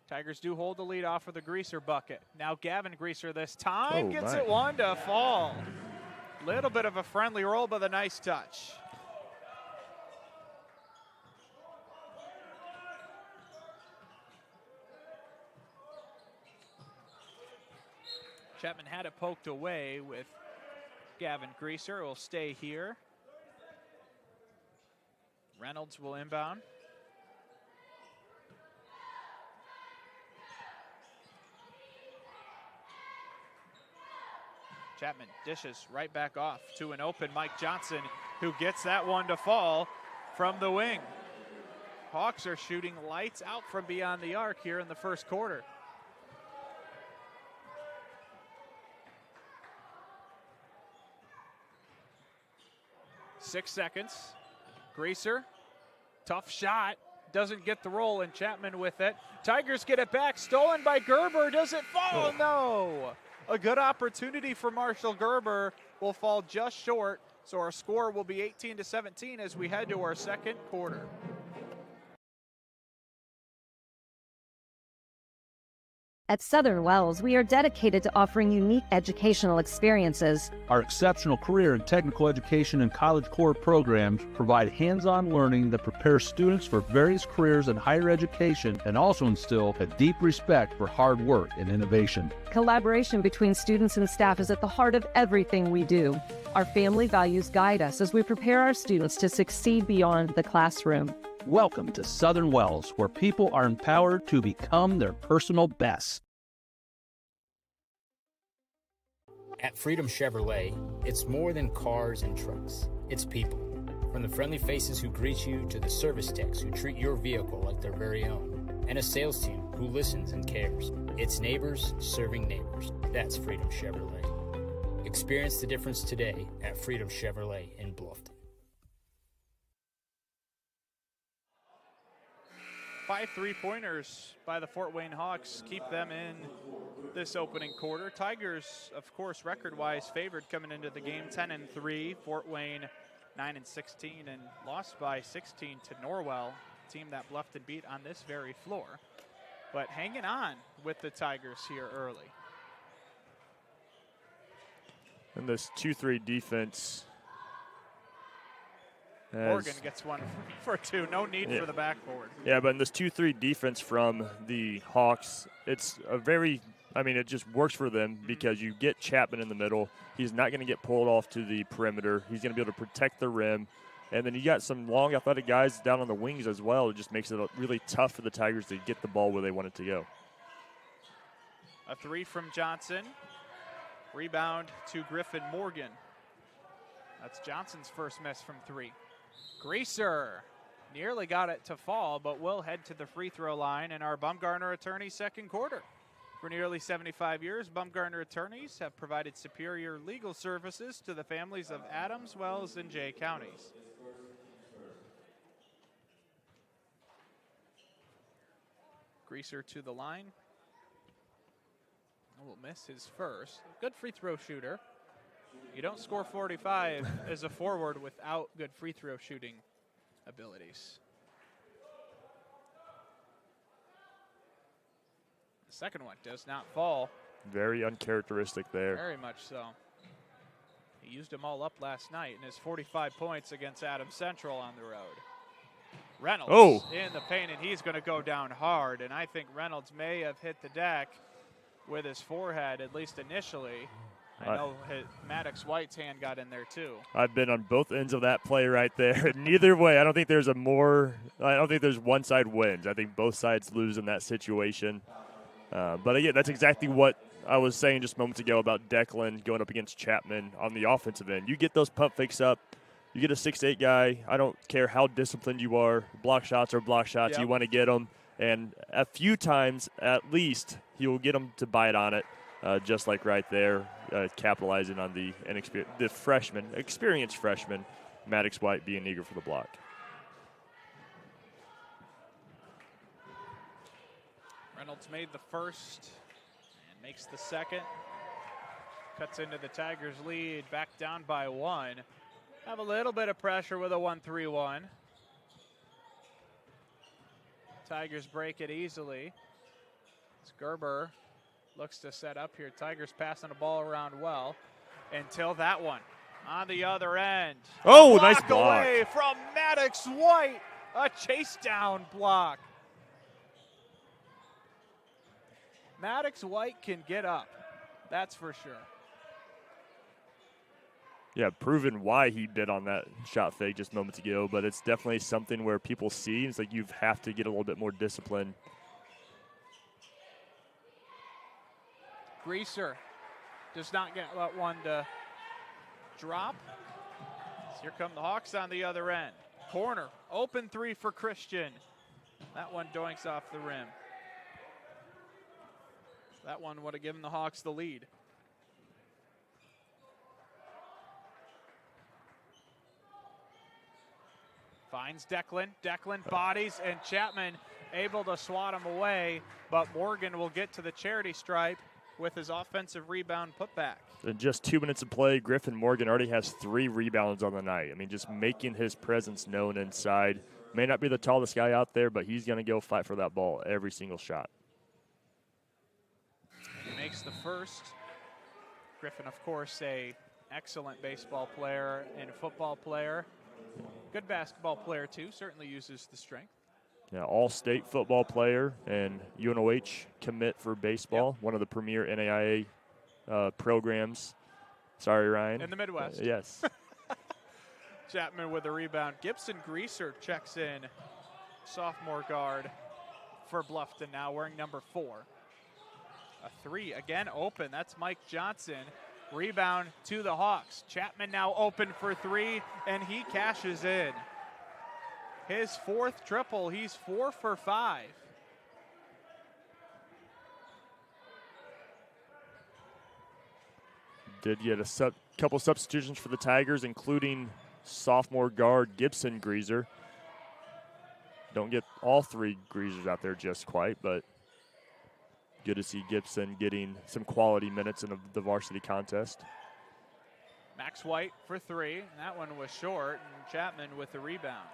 S20: Tigers do hold the lead off of the Greaser bucket. Now Gavin Greaser this time
S21: Oh,
S20: gets
S21: my.
S20: it one to fall. Little bit of a friendly roll, but a nice touch. Chapman had it poked away with Gavin Greaser. Will stay here. Reynolds will inbound. Chapman dishes right back off to an open Mike Johnson, who gets that one to fall from the wing. Hawks are shooting lights out from beyond the arc here in the first quarter. Six seconds. Greaser, tough shot, doesn't get the roll, and Chapman with it. Tigers get it back, stolen by Gerber. Does it fall? Oh. No. A good opportunity for Marshall Gerber will fall just short, so our score will be 18-17 as we head to our second quarter.
S1: At Southern Wells, we are dedicated to offering unique educational experiences.
S2: Our exceptional career and technical education and College Core programs provide hands-on learning that prepares students for various careers in higher education and also instill a deep respect for hard work and innovation.
S1: Collaboration between students and staff is at the heart of everything we do. Our family values guide us as we prepare our students to succeed beyond the classroom.
S2: Welcome to Southern Wells, where people are empowered to become their personal best.
S29: At Freedom Chevrolet, it's more than cars and trucks. It's people. From the friendly faces who greet you to the service techs who treat your vehicle like their very own. And a sales team who listens and cares. It's neighbors serving neighbors. That's Freedom Chevrolet. Experience the difference today at Freedom Chevrolet in Bluffton.
S20: 5 3-pointers by the Fort Wayne Hawks keep them in this opening quarter. Tigers, of course, record-wise favored coming into the game, 10-3. Fort Wayne 9-16, and lost by 16 to Norwell, a team that Bluffton beat on this very floor. But hanging on with the Tigers here early.
S21: And this 2-3 defense.
S20: Morgan gets one for two. No need for the backboard.
S21: Yeah, but in this 2-3 defense from the Hawks, it's a very, it just works for them because you get Chapman in the middle. He's not going to get pulled off to the perimeter. He's going to be able to protect the rim. And then you got some long, athletic guys down on the wings as well. It just makes it really tough for the Tigers to get the ball where they want it to go.
S20: A three from Johnson. Rebound to Griffin Morgan. That's Johnson's first miss from three. Greaser nearly got it to fall, but will head to the free throw line in our Bumgarner Attorneys second quarter. For nearly 75 years, Bumgarner Attorneys have provided superior legal services to the families of Adams, Wells, and Jay counties. Greaser to the line. Will miss his first. Good free throw shooter. You don't score 45 as a forward without good free throw shooting abilities. The second one does not fall.
S21: Very uncharacteristic there.
S20: Very much so. He used them all up last night in his 45 points against Adams Central on the road. Reynolds in the paint, and he's going to go down hard, and I think Reynolds may have hit the deck with his forehead, at least initially. I know Maddox White's hand got in there too. I've
S21: been on both ends of that play right there. Neither way, I don't think there's one side wins. I think both sides lose in that situation. But again, that's exactly what I was saying just moments ago about Declan going up against Chapman on the offensive end. You get those pump fakes up. You get a 6'8" guy. I don't care how disciplined you are. Block shots are block shots. Yep. You want to get them. And a few times at least, he will get them to bite on it. Just like right there, capitalizing on the experienced freshman, Maddox White being eager for the block.
S20: Reynolds made the first and makes the second. Cuts into the Tigers' lead, back down by one. Have a little bit of pressure with a 1-3-1. Tigers break it easily. Gerber looks to set up here. Tigers passing the ball around well until that one on the other end.
S21: Oh, nice block.
S20: Away from Maddox White. A chase down block. Maddox White can get up. That's for sure.
S21: Yeah, proven why he did on that shot fake just moments ago, but it's definitely something where people see. It's like you have to get a little bit more discipline.
S20: Greaser does not get that one to drop. So here come the Hawks on the other end. Corner, open three for Christian. That one doinks off the rim. That one would have given the Hawks the lead. Finds Declan. Declan bodies, and Chapman able to swat him away, but Morgan will get to the charity stripe with his offensive rebound putback.
S21: In just 2 minutes of play, Griffin Morgan already has 3 rebounds on the night. I mean, just making his presence known inside. May not be the tallest guy out there, but he's going to go fight for that ball every single shot.
S20: He makes the first. Griffin, of course, a excellent baseball player and football player. Good basketball player, too. Certainly uses the strength.
S21: Yeah, all-state football player and UNOH commit for baseball,
S20: Yep.
S21: one of the premier NAIA programs. Sorry, Ryan.
S20: In the Midwest.
S21: Yes.
S20: Chapman with a rebound. Gibson Greaser checks in. Sophomore guard for Bluffton now, wearing number 4. A 3 again open. That's Mike Johnson. Rebound to the Hawks. Chapman now open for 3, and he cashes in. His 4th triple. He's 4 for 5.
S21: Did get a couple substitutions for the Tigers, including sophomore guard Gibson Greaser. Don't get all 3 Greasers out there just quite, but good to see Gibson getting some quality minutes in the varsity contest.
S20: Max White for 3, and that one was short, and Chapman with the rebound.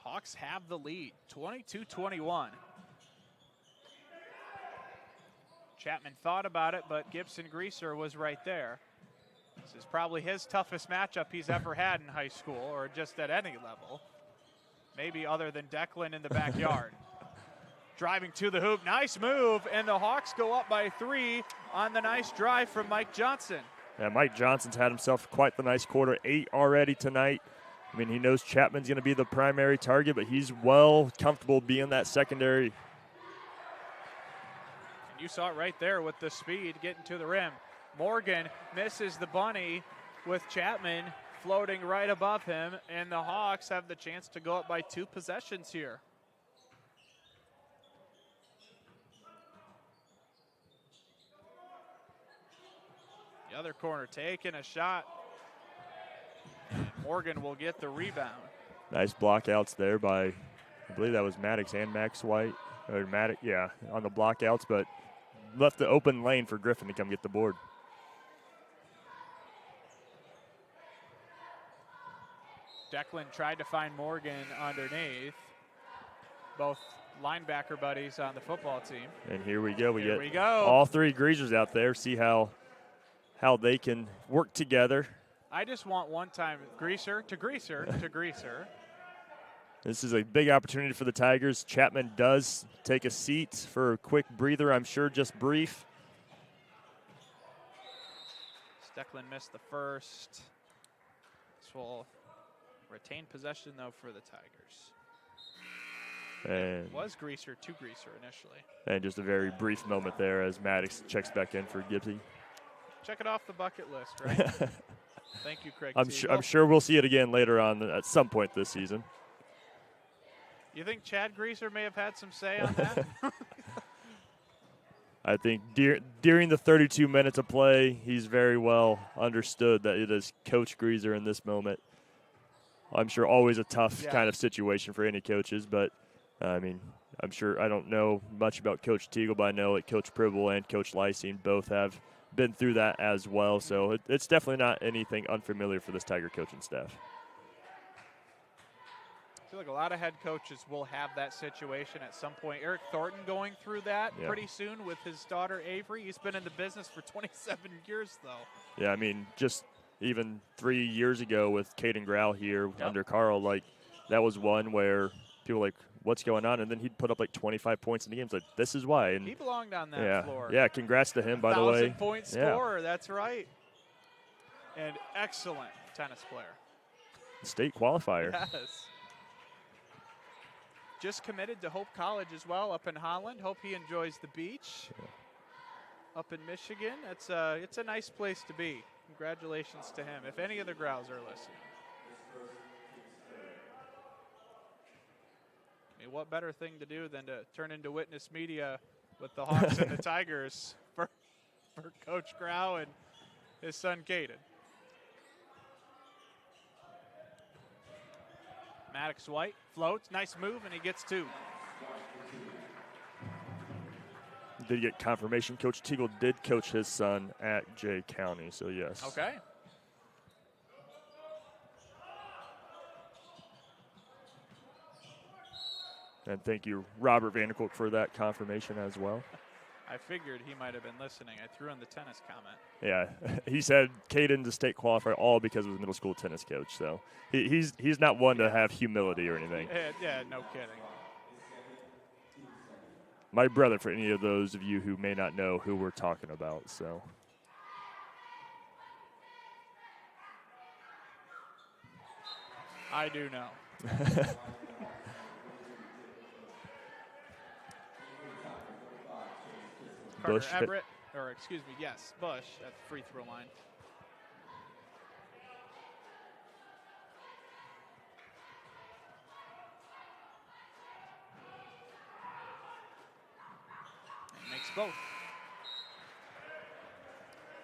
S20: Hawks have the lead, 22-21. Chapman thought about it, but Gibson Greaser was right there. This is probably his toughest matchup he's ever had in high school, or just at any level. Maybe other than Declan in the backyard. Driving to the hoop, nice move, and the Hawks go up by 3 on the nice drive from Mike Johnson.
S21: Yeah, Mike Johnson's had himself quite the nice quarter, 8 already tonight. I mean, he knows Chapman's going to be the primary target, but he's well comfortable being that secondary.
S20: And you saw it right there with the speed getting to the rim. Morgan misses the bunny with Chapman floating right above him, and the Hawks have the chance to go up by 2 possessions here. The other corner taking a shot. And Morgan will get the rebound.
S21: Nice blockouts there by, I believe that was Maddox and Max White. Or Maddox, yeah, on the blockouts, but left the open lane for Griffin to come get the board.
S20: Declan tried to find Morgan underneath. Both linebacker buddies on the football team.
S21: And here we go. We
S20: Here
S21: get
S20: we go.
S21: all 3 Greasers out there. See how they can work together.
S20: I just want one time Greaser to Greaser to Greaser.
S21: This is a big opportunity for the Tigers. Chapman does take a seat for a quick breather, I'm sure, just brief.
S20: Declan missed the first. This will retain possession, though, for the Tigers.
S21: And
S20: It was Greaser to Greaser initially.
S21: And just a very brief moment there as Maddox checks back in for Gibbsy.
S20: Check it off the bucket list, right? Thank you, Craig.
S21: I'm sure we'll see it again later on at some point this season.
S20: You think Chad Greaser may have had some say on that?
S21: I think during the 32 minutes of play, he's very well understood that it is Coach Greaser in this moment. I'm sure always a tough kind of situation for any coaches, but I mean, I'm sure I don't know much about Coach Teagle, but I know that Coach Pribble and Coach Lysine both have been through that as well. So it's definitely not anything unfamiliar for this Tiger coaching staff.
S20: So feel like a lot of head coaches will have that situation at some point. Eric Thornton going through that pretty soon with his daughter Avery. He's been in the business for 27 years, though.
S21: Yeah, I mean, just even 3 years ago with Caden Grau here under Carl, like, that was one where people were like, what's going on? And then he'd put up like 25 points in the games. Like, this is why. And
S20: he belonged on that floor.
S21: Yeah, congrats to him, by the way.
S20: 1,000-point scorer, that's right. And excellent tennis player.
S21: State qualifier.
S20: Yes. Just committed to Hope College as well up in Holland. Hope he enjoys the beach up in Michigan. It's a nice place to be. Congratulations to him, if any of the Grows are listening. I mean, what better thing to do than to turn into witness media with the Hawks and the Tigers for Coach Grau and his son Caden. Maddox White floats, nice move, and he gets 2.
S21: Did get confirmation. Coach Teagle did coach his son at Jay County, so yes.
S20: Okay.
S21: And thank you, Robert Vanderkolk, for that confirmation as well.
S20: I figured he might have been listening. I threw in the tennis comment.
S21: Yeah, he said Caden's a state qualifier all because of his middle school tennis coach. So he's not one to have humility or anything.
S20: Yeah, no kidding.
S21: My brother, for any of those of you who may not know who we're talking about. So
S20: I do know. Carter Everett, or excuse me, yes, Bush at the free throw line. And makes both.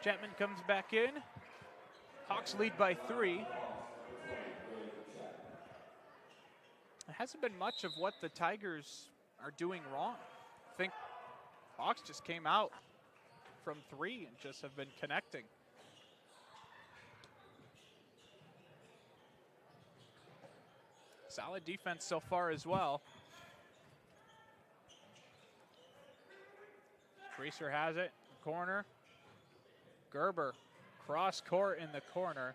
S20: Chapman comes back in. Hawks lead by 3. It hasn't been much of what the Tigers are doing wrong. I think Hawks just came out from 3 and just have been connecting. Solid defense so far as well. Greaser has it, corner. Gerber, cross court in the corner.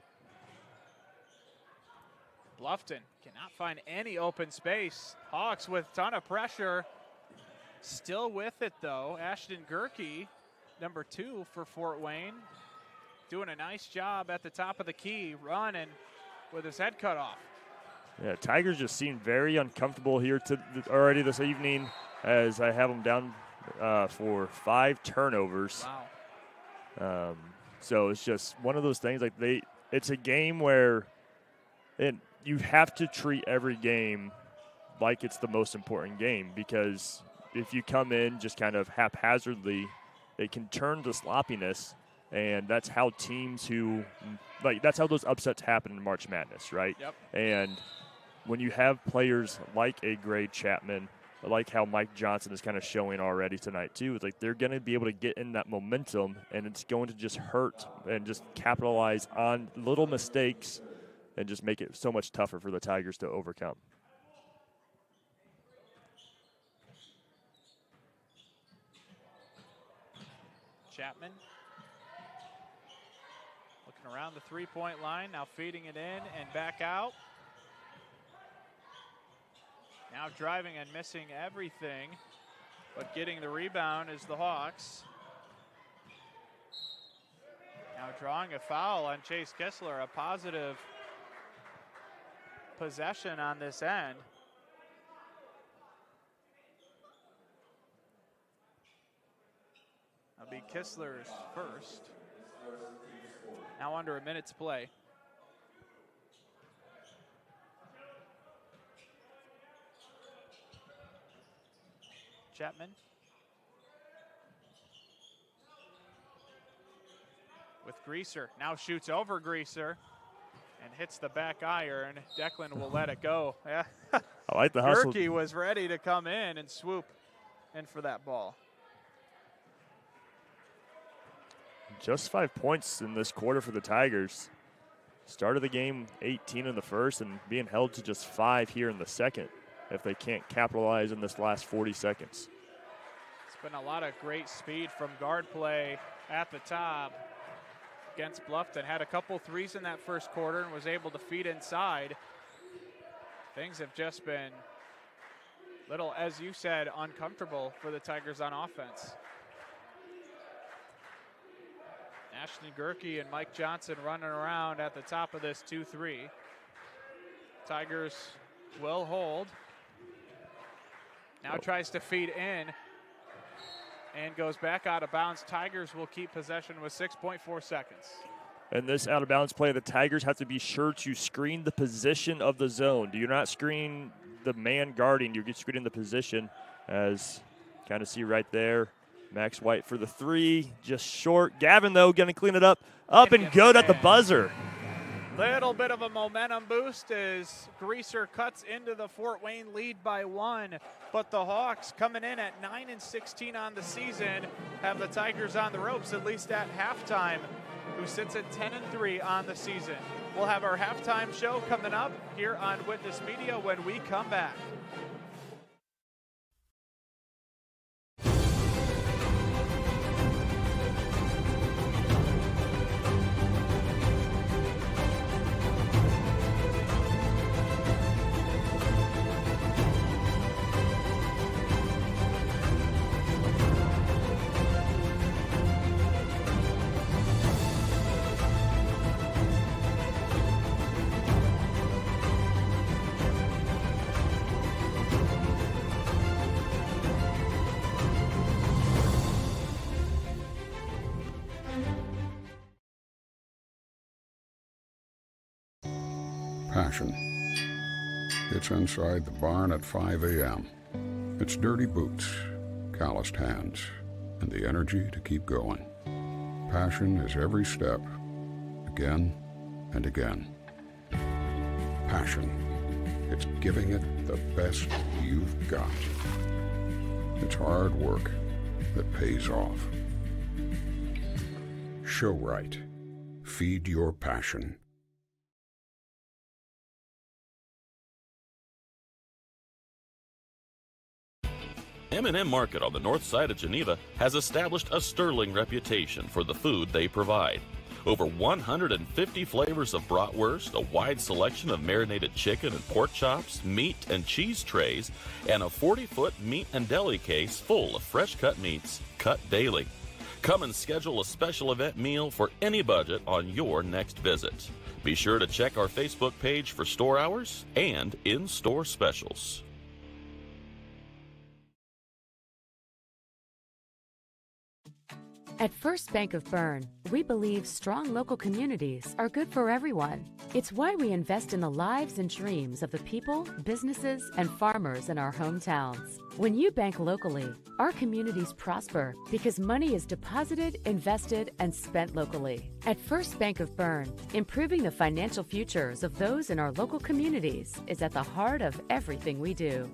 S20: Bluffton cannot find any open space. Hawks with ton of pressure. Still with it, though. Ashton Gerke, number 2 for Fort Wayne, doing a nice job at the top of the key, running with his head cut off.
S21: Yeah, Tigers just seem very uncomfortable here already this evening, as I have them down for 5 turnovers.
S20: Wow.
S21: So it's just one of those things. Like it's a game where you have to treat every game like it's the most important game, because if you come in just kind of haphazardly, it can turn to sloppiness, and that's how that's how those upsets happen in March Madness, right?
S20: Yep.
S21: And when you have players like a Gray Chapman, like how Mike Johnson is kind of showing already tonight too, it's like they're going to be able to get in that momentum, and it's going to just hurt and just capitalize on little mistakes and just make it so much tougher for the Tigers to overcome.
S20: Chapman looking around the three-point line, now feeding it in and back out. Now driving and missing everything, but getting the rebound is the Hawks. Now drawing a foul on Chase Kistler, a positive possession on this end. That'll be Kistler's first. Now under a minute to play. Chapman with Greaser. Now shoots over Greaser and hits the back iron. Declan will let it go. Yeah.
S21: I like the hustle.
S20: Gerke was ready to come in and swoop in for that ball.
S21: Just 5 points in this quarter for the Tigers. Started the game 18 in the first and being held to just 5 here in the second if they can't capitalize in this last 40 seconds.
S20: It's been a lot of great speed from guard play at the top against Bluffton. Had a couple threes in that first quarter and was able to feed inside. Things have just been little, as you said, uncomfortable for the Tigers on offense. Ashton Gerke and Mike Johnson running around at the top of this 2-3. Tigers will hold. Now tries to feed in and goes back out of bounds. Tigers will keep possession with 6.4 seconds.
S21: And this out of bounds play, the Tigers have to be sure to screen the position of the zone. Do you not screen the man guarding, you're screening the position, as kind of see right there. Max White for the 3, just short. Gavin, though, going to clean it up and good at the buzzer.
S20: Little bit of a momentum boost as Greaser cuts into the Fort Wayne lead by 1. But the Hawks, coming in at 9-16 on the season, have the Tigers on the ropes, at least at halftime, who sits at 10-3 on the season. We'll have our halftime show coming up here on Witness Media when we come back.
S12: Passion. It's inside the barn at 5 a.m. It's dirty boots, calloused hands, and the energy to keep going. Passion is every step, again and again. Passion. It's giving it the best you've got. It's hard work that pays off. Show right. Feed your passion.
S7: M&M Market on the north side of Geneva has established a sterling reputation for the food they provide. Over 150 flavors of bratwurst, a wide selection of marinated chicken and pork chops, meat and cheese trays, and a 40-foot meat and deli case full of fresh-cut meats, cut daily. Come and schedule a special event meal for any budget on your next visit. Be sure to check our Facebook page for store hours and in-store specials.
S15: At First Bank of Berne, we believe strong local communities are good for everyone. It's why we invest in the lives and dreams of the people, businesses, and farmers in our hometowns. When you bank locally, our communities prosper because money is deposited, invested, and spent locally. At First Bank of Berne, improving the financial futures of those in our local communities is at the heart of everything we do.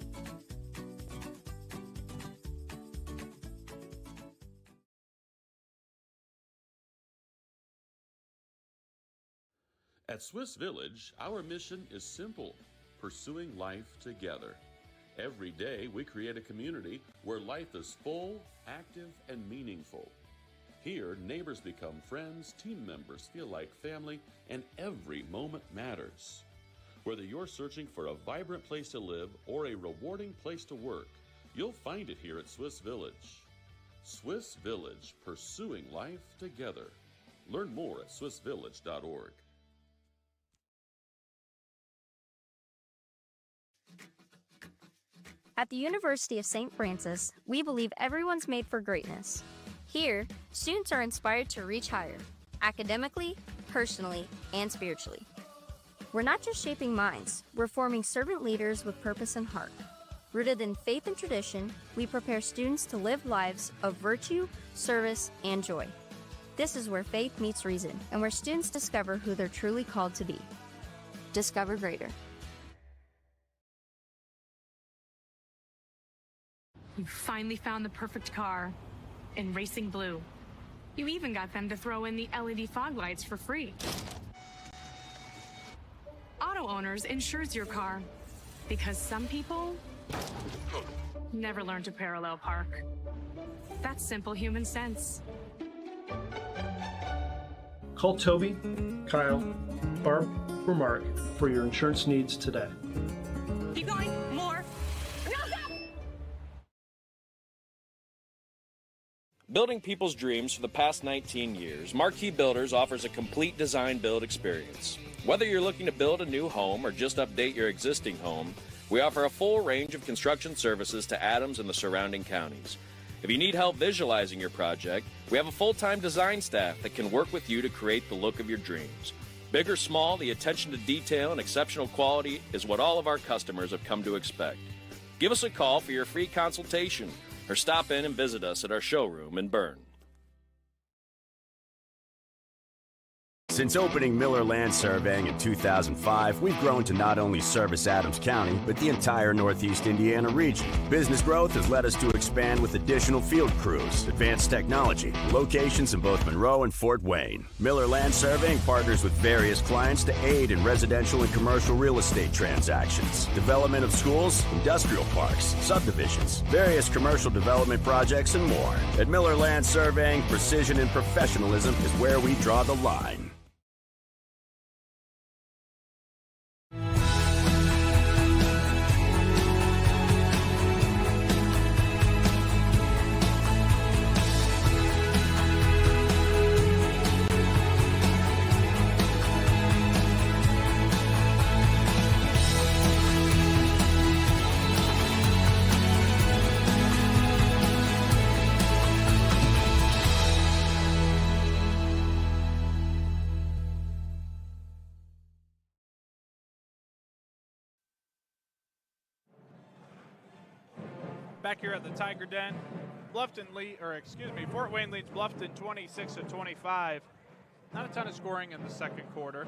S7: At Swiss Village, our mission is simple: pursuing life together. Every day, we create a community where life is full, active, and meaningful. Here, neighbors become friends, team members feel like family, and every moment matters. Whether you're searching for a vibrant place to live or a rewarding place to work, you'll find it here at Swiss Village. Swiss Village, pursuing life together. Learn more at swissvillage.org.
S16: At the University of St. Francis, we believe everyone's made for greatness. Here, students are inspired to reach higher, academically, personally, and spiritually. We're not just shaping minds, we're forming servant leaders with purpose and heart. Rooted in faith and tradition, we prepare students to live lives of virtue, service, and joy. This is where faith meets reason, and where students discover who they're truly called to be. Discover greater.
S17: You finally found the perfect car in Racing Blue. You even got them to throw in the LED fog lights for free. Auto Owners insures your car. Because some people never learn to parallel park. That's simple human sense.
S11: Call Toby, Kyle, Barb, or Mark for your insurance needs today.
S17: Keep going. More.
S13: Building people's dreams for the past 19 years, Marquee Builders offers a complete design build experience. Whether you're looking to build a new home or just update your existing home, we offer a full range of construction services to Adams and the surrounding counties. If you need help visualizing your project, we have a full-time design staff that can work with you to create the look of your dreams. Big or small, the attention to detail and exceptional quality is what all of our customers have come to expect. Give us a call for your free consultation or stop in and visit us at our showroom in Berne.
S18: Since opening Miller Land Surveying in 2005, we've grown to not only service Adams County, but the entire Northeast Indiana region. Business growth has led us to expand with additional field crews, advanced technology, locations in both Monroe and Fort Wayne. Miller Land Surveying partners with various clients to aid in residential and commercial real estate transactions, development of schools, industrial parks, subdivisions, various commercial development projects, and more. At Miller Land Surveying, precision and professionalism is where we draw the line.
S20: Back here at the Tiger Den, Fort Wayne leads Bluffton 26-25. Not a ton of scoring in the second quarter,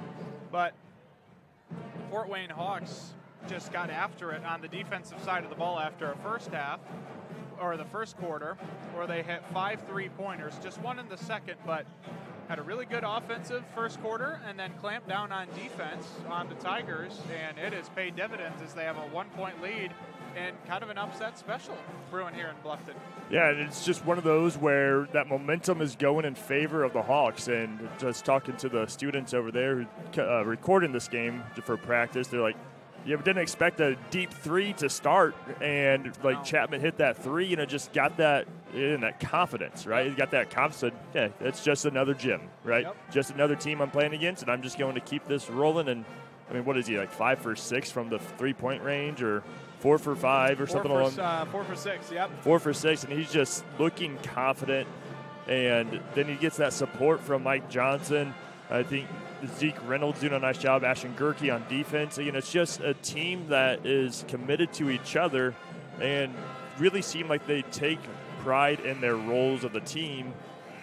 S20: but the Fort Wayne Hawks just got after it on the defensive side of the ball after a first half, or the first quarter, where they hit 5 3-pointers, just one in the second, but had a really good offensive first quarter and then clamped down on defense on the Tigers, and it has paid dividends as they have a 1-point lead and kind of an upset special brewing here in Bluffton.
S21: Yeah, and it's just one of those where that momentum is going in favor of the Hawks. And just talking to the students over there who recording this game for practice, they're like, you didn't expect a deep three to start, and Chapman hit that three, and it just got that confidence, right? He got that confidence. Yeah, it's just another gym, right? Yep. Just another team I'm playing against, and I'm just going to keep this rolling. And I mean, what is he, like 5 for 6 from the 3-point range, or 4 for 5 or something along?
S20: 4 for 6, yep.
S21: 4 for 6, and he's just looking confident. And then he gets that support from Mike Johnson. I think Zeke Reynolds doing a nice job. Ashton Gerke on defense. Again, it's just a team that is committed to each other and really seem like they take pride in their roles of the team.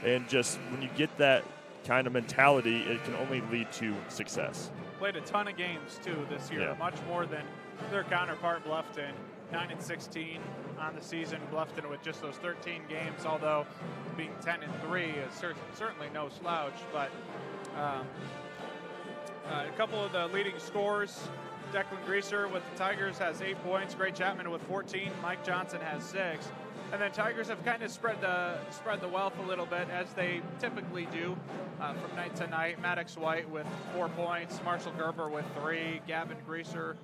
S21: And just when you get that kind of mentality, it can only lead to success.
S20: Played a ton of games, too, this year, much more than their counterpart Bluffton. 9-16 on the season. Bluffton with just those 13 games, although being 10-3 is certainly no slouch. But a couple of the leading scorers, Declan Greaser with the Tigers has 8 points. Gray Chapman with 14. Mike Johnson has 6. And then Tigers have kind of spread the wealth a little bit, as they typically do from night to night. Maddox White with 4 points, Marshall Gerber with 3, Gavin Greaser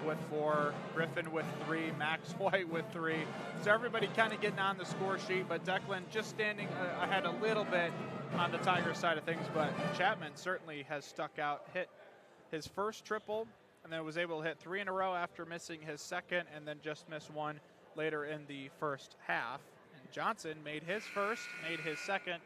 S20: with 4, Griffin with 3, Max White with 3. So everybody kind of getting on the score sheet, but Declan just standing ahead a little bit on the Tigers side of things. But Chapman certainly has stuck out, hit his first triple, and then was able to hit 3 in a row after missing his second, and then just missed 1 later in the first half. And Johnson made his first, made his second,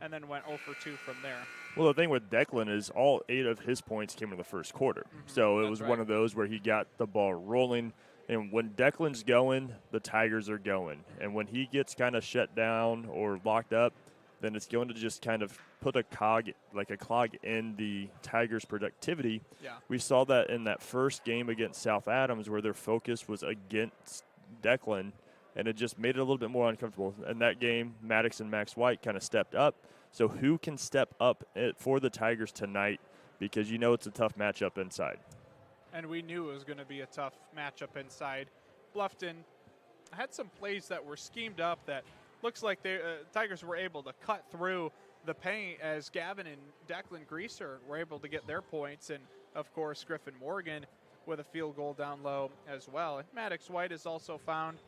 S20: and then went 0 for 2 from there.
S21: Well, the thing with Declan is all 8 of his points came in the first quarter. So it was one of those where he got the ball rolling. And when Declan's going, the Tigers are going. And when he gets kind of shut down or locked up, then it's going to just kind of put a clog in the Tigers' productivity.
S20: Yeah.
S21: We saw that in that first game against South Adams, where their focus was against Declan, and it just made it a little bit more uncomfortable. In that game, Maddox and Max White kind of stepped up. So who can step up for the Tigers tonight? Because you know it's a tough matchup inside.
S20: and we knew it was going to be a tough matchup inside. Bluffton had some plays that were schemed up that looks like the Tigers were able to cut through the paint as Gavin and Declan Greaser were able to get their points, and of course Griffin Morgan with a field goal down low as well. And Maddox White has also found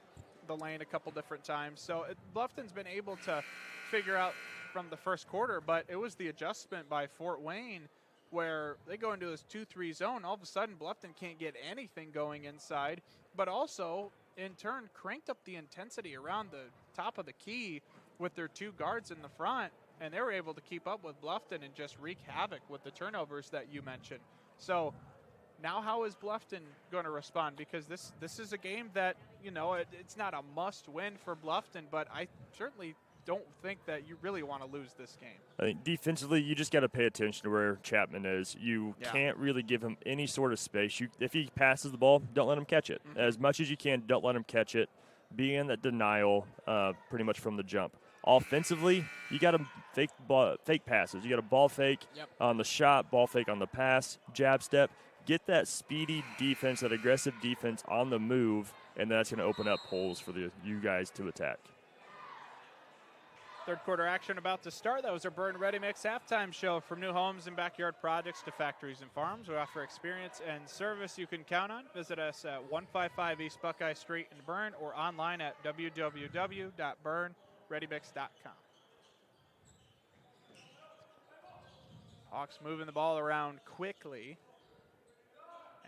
S20: the lane a couple different times. So Bluffton's been able to figure out from the first quarter, but it was the adjustment by Fort Wayne where they go into this 2-3 zone. All of a sudden, Bluffton can't get anything going inside, but also in turn cranked up the intensity around the top of the key with their two guards in the front, and they were able to keep up with Bluffton and just wreak havoc with the turnovers that you mentioned. So now how is Bluffton going to respond? Because this is a game that, you know, it's not a must win for Bluffton, but I certainly don't think that you really want to lose this game.
S21: I think defensively, you just got to pay attention to where Chapman is. You can't really give him any sort of space. If he passes the ball, don't let him catch it. As much as you can, don't let him catch it. Be in that denial pretty much from the jump. Offensively, you got to fake passes. You got to ball fake on the shot, ball fake on the pass, jab step. Get that speedy defense, that aggressive defense on the move, and that's going to open up holes for you guys to attack.
S20: Third quarter action about to start. That was our Berne Ready Mix halftime show. From new homes and backyard projects to factories and farms, we offer experience and service you can count on. Visit us at 155 East Buckeye Street in Berne or online at www.bernreadymix.com. Hawks moving the ball around quickly.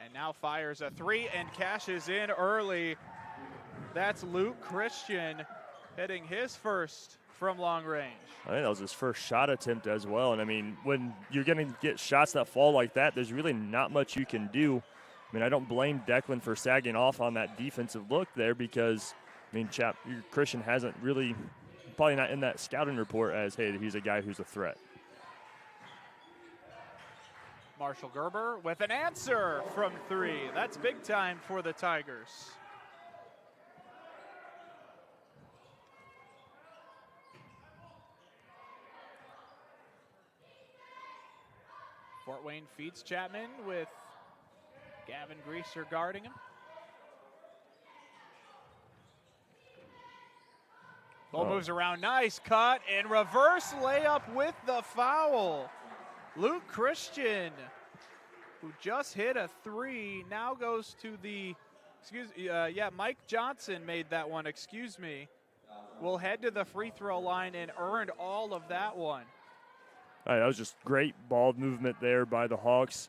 S20: And now fires a three and cashes in early. That's Luke Christian hitting his first from long range.
S21: I think that was his first shot attempt as well. And, I mean, when you're going to get shots that fall like that, there's really not much you can do. I mean, I don't blame Declan for sagging off on that defensive look there because, I mean, Christian hasn't really, probably not in that scouting report as, hey, he's a guy who's a threat.
S20: Marshall Gerber with an answer from three. That's big time for the Tigers. Fort Wayne feeds Chapman with Gavin Greaser guarding him. Ball moves around, nice cut, and reverse layup with the foul. Luke Christian, who just hit a three, now goes to the, Mike Johnson made that one, will head to the free throw line and earned all of that one.
S21: All right, that was just great ball movement there by the Hawks.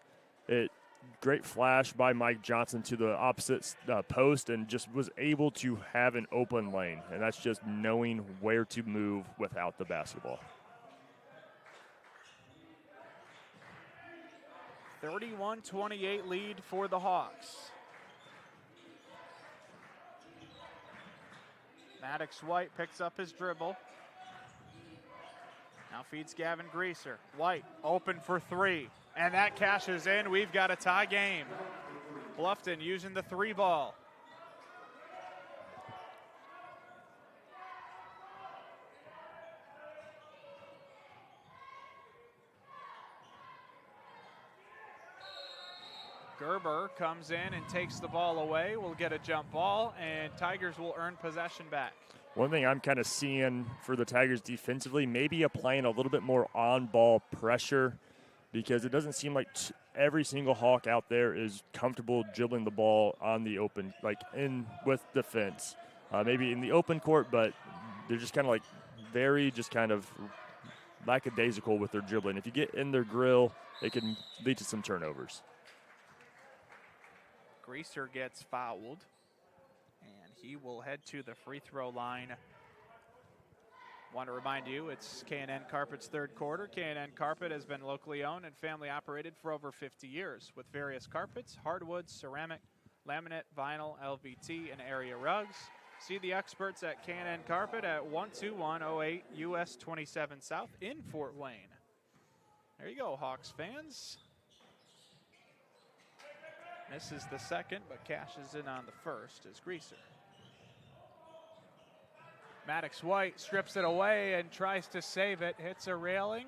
S21: Great flash by Mike Johnson to the opposite post and just was able to have an open lane. And that's just knowing where to move without the basketball.
S20: 31-28 lead for the Hawks. Maddox White picks up his dribble. Now feeds Gavin Greaser. White open for three, and that cashes in. We've got a tie game. Bluffton using the three ball. Gerber comes in and takes the ball away. We'll get a jump ball, and Tigers will earn possession back.
S21: One thing I'm kind of seeing for the Tigers defensively, maybe applying a little bit more on-ball pressure because it doesn't seem like every single Hawk out there is comfortable dribbling the ball on the open, like in with defense. Maybe in the open court, but they're just kind of like very just kind of lackadaisical with their dribbling. If you get in their grill, it can lead to some turnovers.
S20: Greaser gets fouled, and he will head to the free throw line. Want to remind you, it's K&N Carpet's third quarter. K&N Carpet has been locally owned and family operated for over 50 years with various carpets, hardwood, ceramic, laminate, vinyl, LVT, and area rugs. See the experts at K&N Carpet at 12108 US 27 South in Fort Wayne. There you go, Hawks fans. Misses the second, but cashes in on the first as Greaser. Maddox White strips it away and tries to save it. Hits a railing.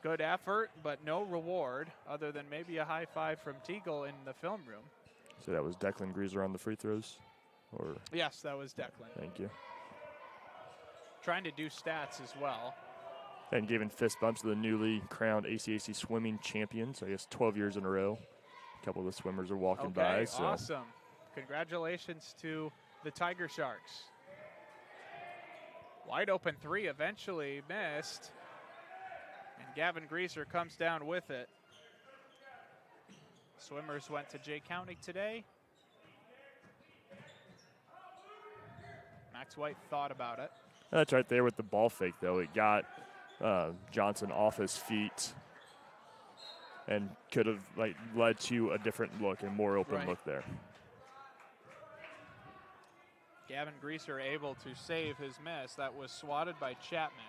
S20: Good effort, but no reward other than maybe a high five from Teagle in the film room.
S21: So that was Declan Greaser on the free throws? Or
S20: Yes, that was Declan.
S21: Thank you.
S20: Trying to do stats as well.
S21: And giving fist bumps to the newly crowned ACAC swimming champions. I guess 12 years in a row. A couple of the swimmers are walking by. So.
S20: Awesome. Congratulations to the Tiger Sharks. Wide open three eventually missed. And Gavin Greaser comes down with it. Swimmers went to Jay County today. Max White thought about it.
S21: That's right there with the ball fake, though. It got Johnson off his feet and could have led to a different look, a more open look there.
S20: Gavin Greaser able to save his miss. That was swatted by Chapman.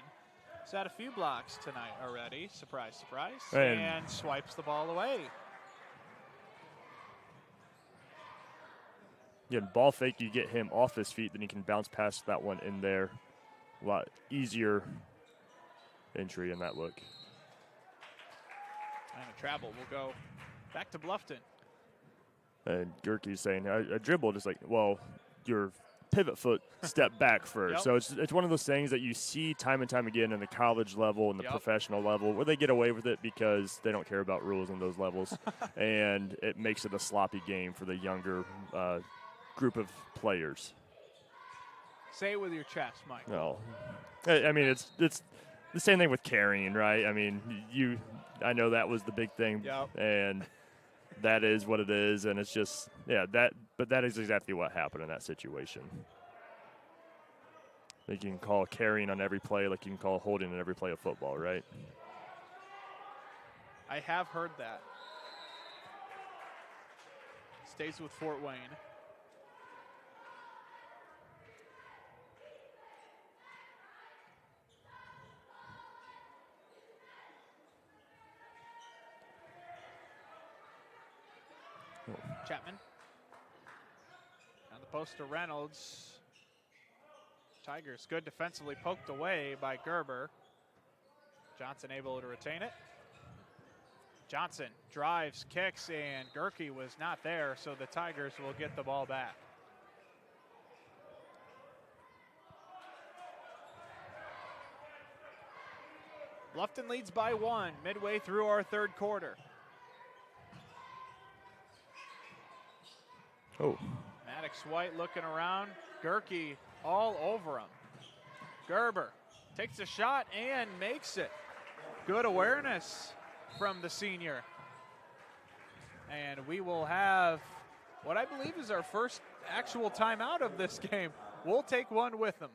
S20: He's had a few blocks tonight already. Surprise, surprise. And swipes the ball away.
S21: Yeah, ball fake, you get him off his feet, then he can bounce past that one in there. A lot easier entry in that look.
S20: And a travel will go back to Bluffton.
S21: And Gerke's saying, I dribble, just well, your pivot foot step back first. So it's one of those things that you see time and time again in the college level and the professional level where they get away with it because they don't care about rules in those levels. And it makes it a sloppy game for the younger group of players.
S20: Say it with your chest, Mike.
S21: No. I mean, it's the same thing with carrying, right? I mean, I know that was the big thing. And that is what it is, and it's just, but that is exactly what happened in that situation. Like you can call carrying on every play like you can call holding on every play of football, right?
S20: I have heard that. Stays with Fort Wayne. Chapman. On the post to Reynolds. Tigers good defensively poked away by Gerber. Johnson able to retain it. Johnson drives, kicks, and Gerke was not there, so the Tigers will get the ball back. Bluffton leads by 1 midway through our third quarter. Maddox White looking around. Gerke all over him. Gerber takes a shot and makes it. Good awareness from the senior. And we will have what I believe is our first actual timeout of this game. We'll take one with them.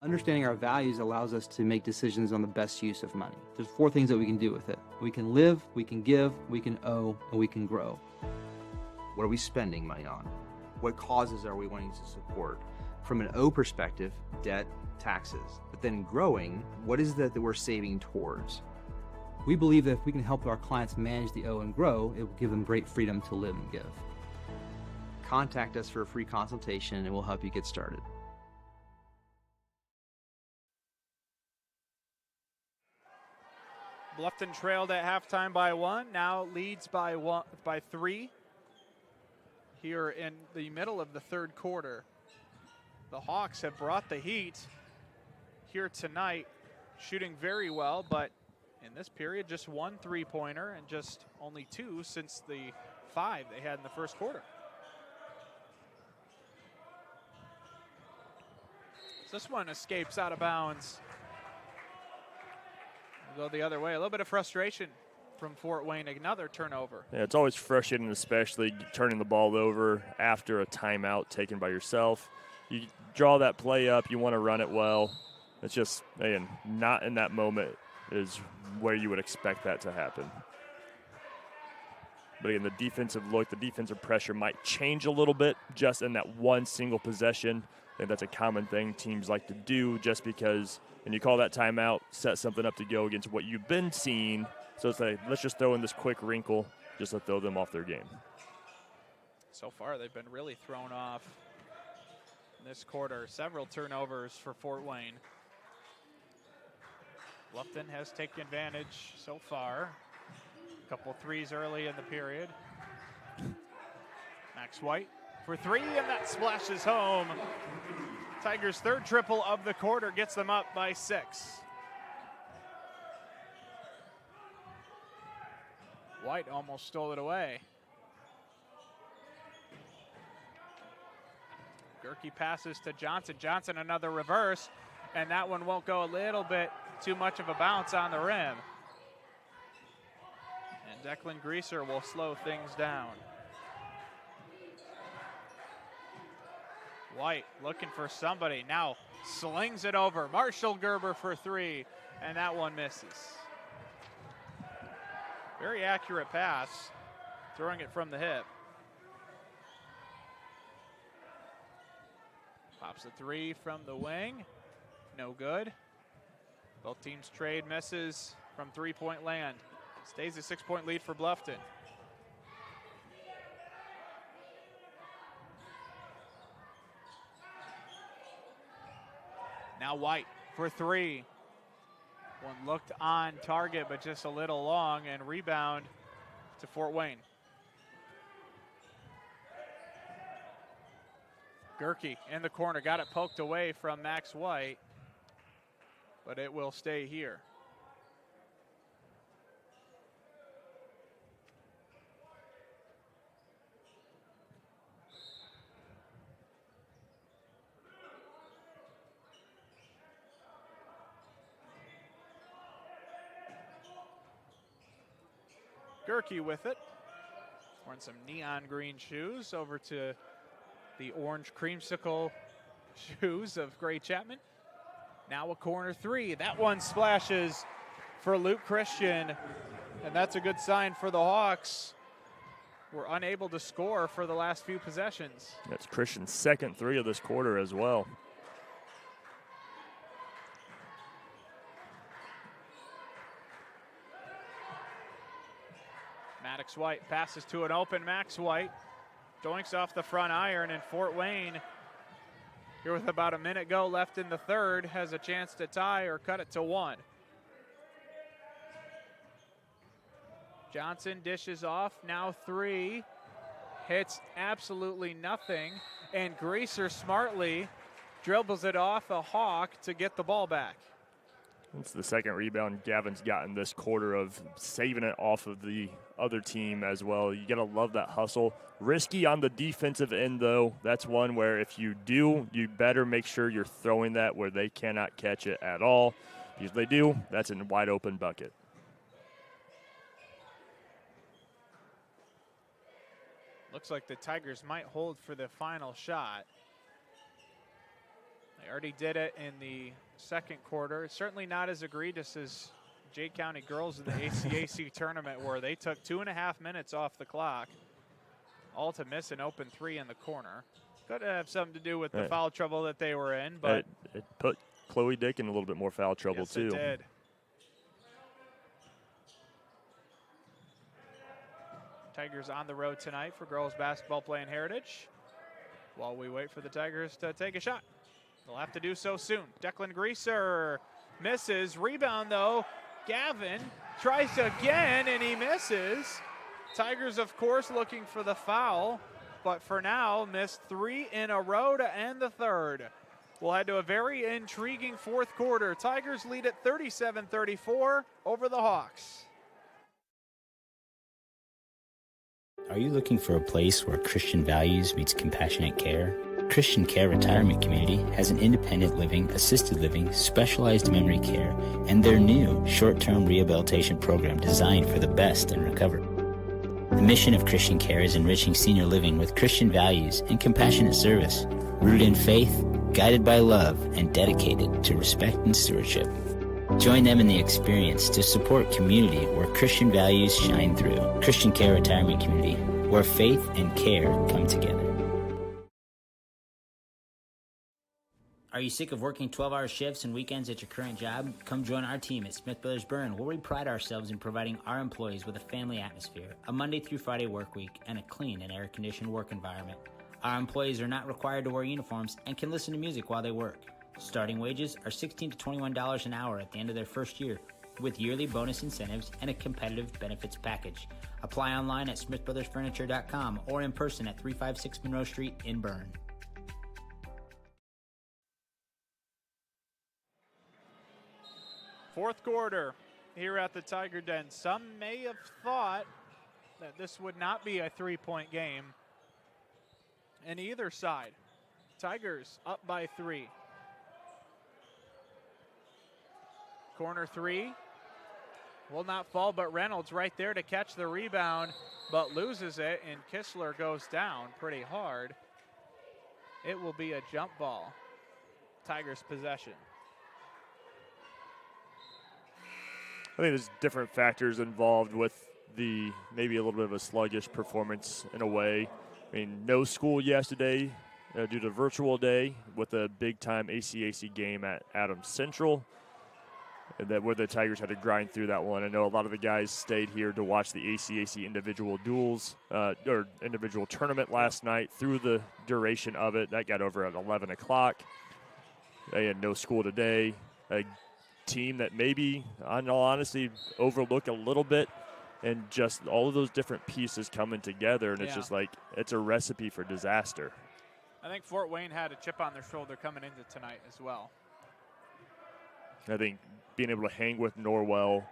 S3: Understanding our values allows us to make decisions on the best use of money. There's 4 things that we can do with it. We can live, we can give, we can owe, and we can grow. What are we spending money on? What causes are we wanting to support? From an O perspective, debt, taxes. But then growing, what is that we're saving towards? We believe that if we can help our clients manage the O and grow, it will give them great freedom to live and give. Contact us for a free consultation and we'll help you get started.
S20: Bluffton trailed at halftime by 1, now leads by 3 here in the middle of the third quarter. The Hawks have brought the heat here tonight, shooting very well, but in this period, just 1 3-pointer and just only 2 since the 5 they had in the first quarter. This one escapes out of bounds. We'll go the other way. A little bit of frustration from Fort Wayne. Another turnover.
S21: Yeah, it's always frustrating, especially turning the ball over after a timeout taken by yourself. You draw that play up. You want to run it well. It's just, again, not in that moment is where you would expect that to happen. But again, the defensive look, the defensive pressure might change a little bit just in that one single possession. I think that's a common thing teams like to do just because when you call that timeout, set something up to go against what you've been seeing. So it's like, let's just throw in this quick wrinkle just to throw them off their game.
S20: So far, they've been really thrown off in this quarter. Several turnovers for Fort Wayne. Bluffton has taken advantage so far. A couple threes early in the period. Max White for three, and that splashes home. Tigers' third triple of the quarter gets them up by 6. White almost stole it away. Gerke passes to Johnson. Johnson another reverse, and that one won't go. A little bit too much of a bounce on the rim. And Declan Greaser will slow things down. White looking for somebody. Now slings it over. Marshall Gerber for three, and that one misses. Very accurate pass, throwing it from the hip. Pops the three from the wing. No good. Both teams trade misses from three-point land. Stays a 6-point lead for Bluffton. Now White for three. One looked on target, but just a little long, and rebound to Fort Wayne. Gerke in the corner, got it poked away from Max White, but it will stay here. Gerke with it. Wearing some neon green shoes over to the orange creamsicle shoes of Gray Chapman. Now a corner three. That one splashes for Luke Christian, and that's a good sign for the Hawks. We're unable to score for the last few possessions.
S21: That's Christian's second three of this quarter as well.
S20: Maddox White passes to an open Max White. Doinks off the front iron, and Fort Wayne, here with about a minute go left in the third, has a chance to tie or cut it to one. Johnson dishes off, now three. Hits absolutely nothing, and Greaser smartly dribbles it off a Hawk to get the ball back.
S21: It's the second rebound Gavin's gotten this quarter, of saving it off of the other team as well. You got to love that hustle. Risky on the defensive end, though. That's one where if you do, you better make sure you're throwing that where they cannot catch it at all. Because if they do, that's a wide open bucket.
S20: Looks like the Tigers might hold for the final shot. They already did it in the second quarter. It's certainly not as egregious as Jay County girls in the ACAC tournament, where they took 2.5 minutes off the clock, all to miss an open three in the corner. Could have something to do with the foul trouble that they were in, but
S21: it put Chloe Dick in a little bit more foul trouble,
S20: yes,
S21: too.
S20: It did. Tigers on the road tonight for girls basketball playing Heritage. While we wait for the Tigers to take a shot, they'll have to do so soon. Declan Greaser misses. Rebound, though. Gavin tries again, and he misses. Tigers, of course, looking for the foul, but for now, missed three in a row to end the third. We'll head to a very intriguing fourth quarter. Tigers lead at 37-34 over the Hawks.
S29: Are you looking for a place where Christian values meets compassionate care? Christian Care Retirement Community has an independent living, assisted living, specialized memory care, and their new short-term rehabilitation program designed for the best in recovery. The mission of Christian Care is enriching senior living with Christian values and compassionate service, rooted in faith, guided by love, and dedicated to respect and stewardship. Join them in the experience to support community where Christian values shine through. Christian Care Retirement Community, where faith and care come together. Are you sick of working 12-hour shifts and weekends at your current job? Come join our team at Smith Brothers Berne, where we pride ourselves in providing our employees with a family atmosphere, a Monday through Friday work week, and a clean and air-conditioned work environment. Our employees are not required to wear uniforms and can listen to music while they work.
S4: Starting wages are $16 to $21 an hour at the end of their first year, with yearly bonus incentives and a competitive benefits package. Apply online at smithbrothersfurniture.com or in person at 356 Monroe Street in Berne.
S20: Fourth quarter here at the Tiger Den. Some may have thought that this would not be a three-point game in either side. Tigers up by 3. Corner 3 will not fall, but Reynolds right there to catch the rebound, but loses it, and Kistler goes down pretty hard. It will be a jump ball. Tigers possession.
S21: I think there's different factors involved with the maybe a little bit of a sluggish performance in a way. I mean, no school yesterday due to virtual day with a big-time ACAC game at Adams Central, and that where the Tigers had to grind through that one. I know a lot of the guys stayed here to watch the ACAC individual duels or individual tournament last night through the duration of it. That got over at 11 o'clock. They had no school today. A team that maybe, in all honesty, overlook a little bit, and just all of those different pieces coming together, and it's just like it's a recipe for disaster.
S20: I think Fort Wayne had a chip on their shoulder coming into tonight as well.
S21: I think being able to hang with Norwell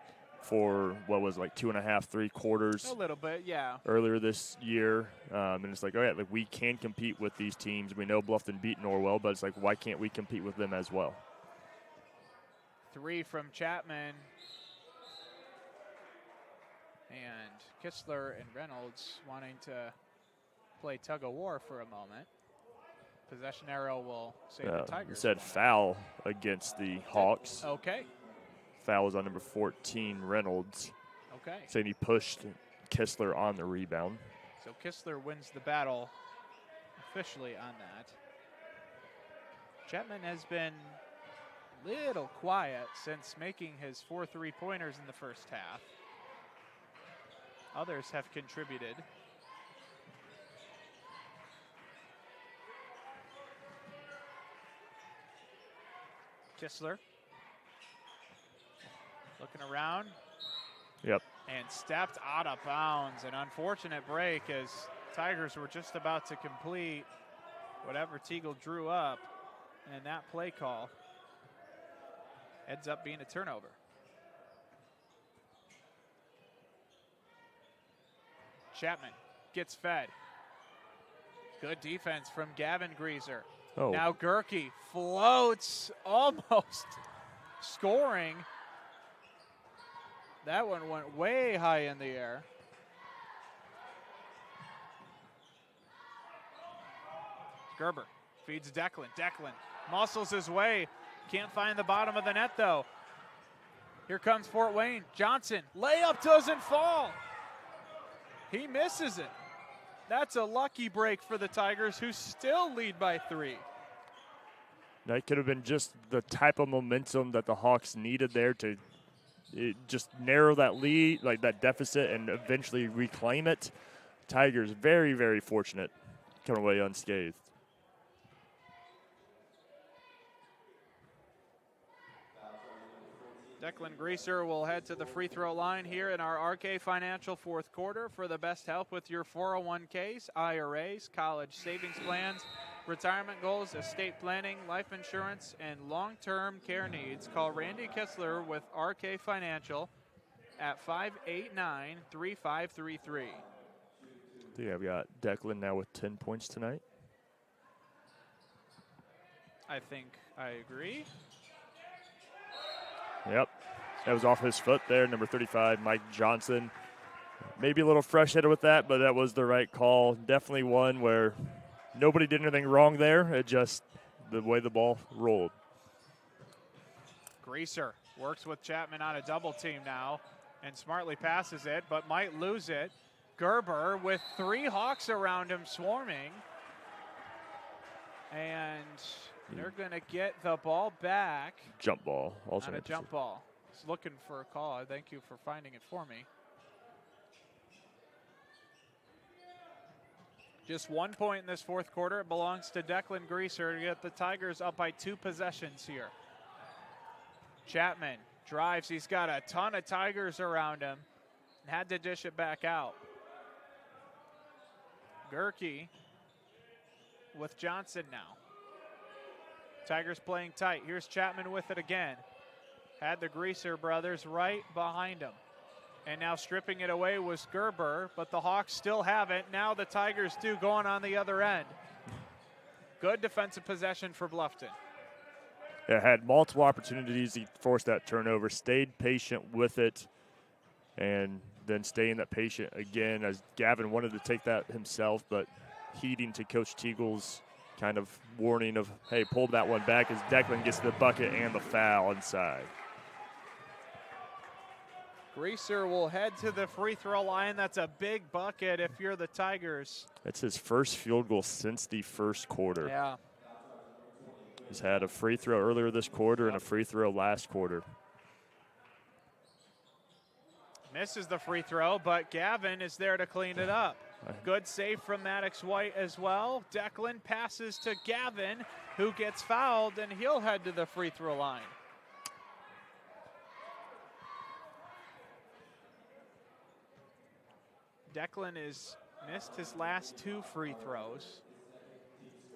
S21: for what was like 2.5, 3 quarters.
S20: A little bit, yeah.
S21: Earlier this year, and it's like, oh yeah, like we can compete with these teams. We know Bluffton beat Norwell, but it's like, why can't we compete with them as well?
S20: 3 from Chapman. And Kistler and Reynolds wanting to play tug of war for a moment. Possession arrow will save the Tigers.
S21: It said foul against the Hawks.
S20: Okay.
S21: Foul was on number 14, Reynolds.
S20: Okay.
S21: Saying he pushed Kistler on the rebound.
S20: So Kistler wins the battle officially on that. Chapman has been little quiet since making his 4 3-pointers in the first half. Others have contributed. Kistler looking around.
S21: Yep.
S20: And stepped out of bounds. An unfortunate break as Tigers were just about to complete whatever Teagle drew up, and that play call ends up being a turnover. Chapman gets fed. Good defense from Gavin Greaser.
S21: Oh.
S20: Now Gerke floats, almost scoring. That one went way high in the air. Gerber feeds Declan. Declan muscles his way. Can't find the bottom of the net, though. Here comes Fort Wayne. Johnson, layup doesn't fall. He misses it. That's a lucky break for the Tigers, who still lead by 3.
S21: That could have been just the type of momentum that the Hawks needed there to just narrow that lead, like that deficit, and eventually reclaim it. Tigers very, very fortunate, coming away unscathed.
S20: Declan Greaser will head to the free throw line here in our RK Financial fourth quarter for the best help with your 401ks, IRAs, college savings plans, retirement goals, estate planning, life insurance, and long-term care needs. Call Randy Kistler with RK Financial at 589-3533.
S21: Yeah, I've got Declan now with 10 points tonight.
S20: I think I agree.
S21: Yep, that was off his foot there, number 35, Mike Johnson. Maybe a little fresh-headed with that, but that was the right call. Definitely one where nobody did anything wrong there. It just the way the ball rolled.
S20: Greaser works with Chapman on a double team now and smartly passes it, but might lose it. Gerber with 3 Hawks around him swarming. And they're going to get the ball back.
S21: Jump ball. Also
S20: on a jump ball. He's looking for a call. Thank you for finding it for me. Just 1 point in this fourth quarter. It belongs to Declan Greaser to get the Tigers up by 2 possessions here. Chapman drives. He's got a ton of Tigers around him and had to dish it back out. Gerke with Johnson now. Tigers playing tight. Here's Chapman with it again. Had the Greaser brothers right behind him. And now stripping it away was Gerber, but the Hawks still have it. Now the Tigers do, going on the other end. Good defensive possession for Bluffton.
S21: Yeah, had multiple opportunities. He forced that turnover, stayed patient with it, and then staying that patient again as Gavin wanted to take that himself, but heeding to Coach Teagle's kind of warning of, hey, pull that one back as Declan gets the bucket and the foul inside.
S20: Greaser will head to the free throw line. That's a big bucket if you're the Tigers.
S21: That's his first field goal since the first quarter.
S20: Yeah.
S21: He's had a free throw earlier this quarter and a free throw last quarter.
S20: Misses the free throw, but Gavin is there to clean it up. Good save from Maddox White as well. Declan passes to Gavin, who gets fouled, and he'll head to the free throw line. Declan has missed his last 2 free throws.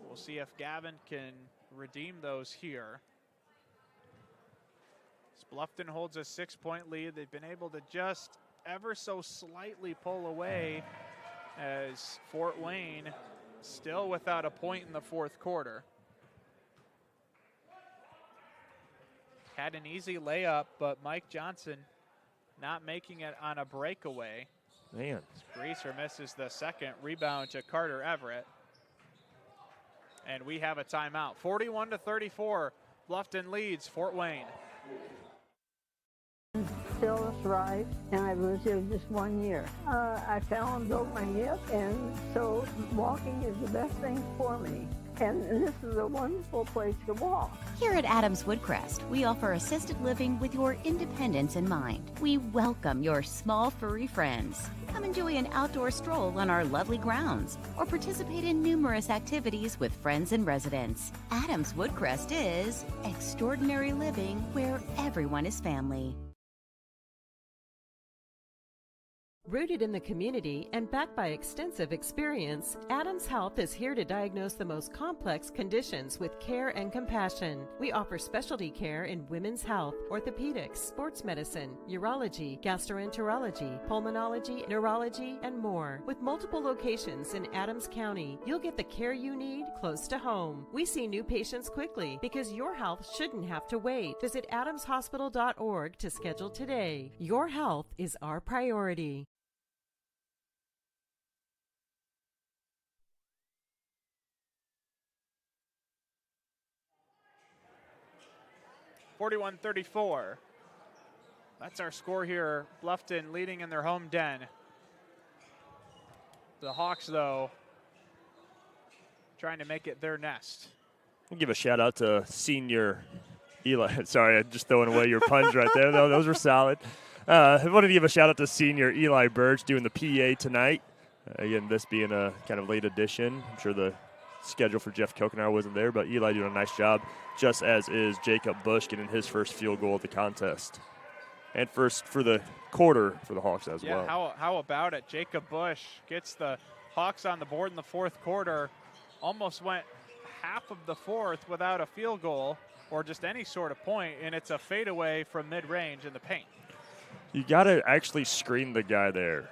S20: We'll see if Gavin can redeem those here. As Bluffton holds a 6-point lead. They've been able to just ever so slightly pull away as Fort Wayne still without a point in the fourth quarter. Had an easy layup, but Mike Johnson not making it on a breakaway.
S21: Man.
S20: Greaser misses the second. Rebound to Carter Everett. And we have a timeout. 41-34. Bluffton leads Fort Wayne.
S5: Still right, and I've lived here just 1 year. I fell and broke my hip, and so walking is the best thing for me. And this is a wonderful place to walk.
S6: Here at Adams Woodcrest, we offer assisted living with your independence in mind. We welcome your small furry friends. Come enjoy an outdoor stroll on our lovely grounds or participate in numerous activities with friends and residents. Adams Woodcrest is extraordinary living where everyone is family.
S1: Rooted in the community and backed by extensive experience, Adams Health is here to diagnose the most complex conditions with care and compassion. We offer specialty care in women's health, orthopedics, sports medicine, urology, gastroenterology, pulmonology, neurology, and more. With multiple locations in Adams County, you'll get the care you need close to home. We see new patients quickly because your health shouldn't have to wait. Visit adamshospital.org to schedule today. Your health is our priority.
S20: (41-34). That's our score here. Bluffton leading in their home den. The Hawks, though, trying to make it their nest.
S21: I'll give a shout out to senior Eli. Sorry, I'm just throwing away your puns right there. No, those were solid. I wanted to give a shout out to senior Eli Birch doing the PA tonight. Again, this being a kind of late addition. I'm sure the schedule for Jeff Kokenar wasn't there, but Eli doing a nice job, just as is Jacob Bush getting his first field goal of the contest. And first for the quarter for the Hawks as well.
S20: Yeah, how about it? Jacob Bush gets the Hawks on the board in the fourth quarter. Almost went half of the fourth without a field goal or just any sort of point, and it's a fadeaway from mid-range in the paint.
S21: You got to actually screen the guy there.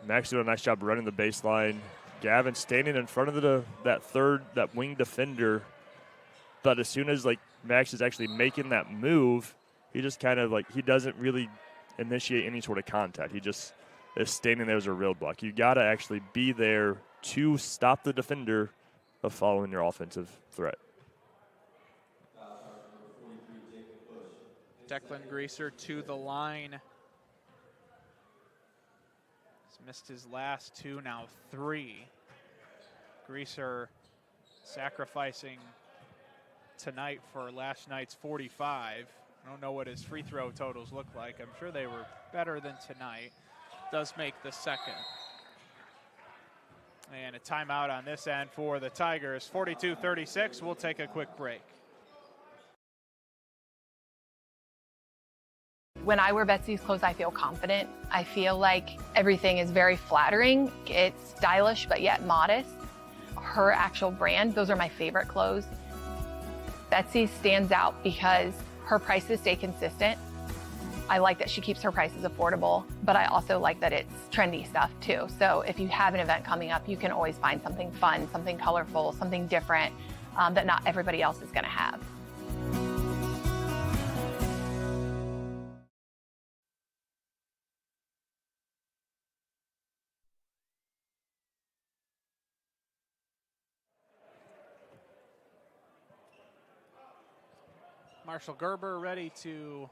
S21: Max doing a nice job running the baseline. Gavin standing in front of that wing defender, but as soon as Max is actually making that move, he just kind of he doesn't really initiate any sort of contact. He just is standing there as a roadblock. You got to actually be there to stop the defender of following your offensive threat.
S20: Declan Greaser to the line. He's missed his last 2, now 3. Greaser sacrificing tonight for last night's 45. I don't know what his free throw totals look like. I'm sure they were better than tonight. Does make the second. And a timeout on this end for the Tigers. 42-36. We'll take a quick break.
S8: When I wear Betsy's clothes, I feel confident. I feel like everything is very flattering. It's stylish, but yet modest. Her actual brand, those are my favorite clothes. Betsy stands out because her prices stay consistent. I like that she keeps her prices affordable, but I also like that it's trendy stuff too. So if you have an event coming up, you can always find something fun, something colorful, something different that not everybody else is gonna have.
S20: Marshall Gerber ready to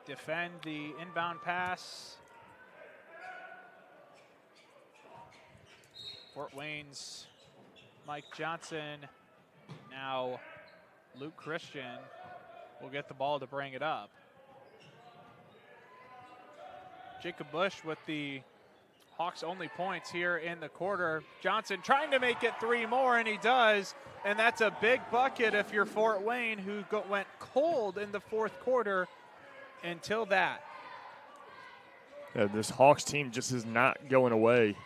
S20: defend the inbound pass. Fort Wayne's Mike Johnson. Now Luke Christian will get the ball to bring it up. Jacob Bush with the Hawks' only points here in the quarter. Johnson trying to make it 3 more, and he does. And that's a big bucket if you're Fort Wayne, who went cold in the fourth quarter until that.
S21: Yeah, this Hawks team just is not going away.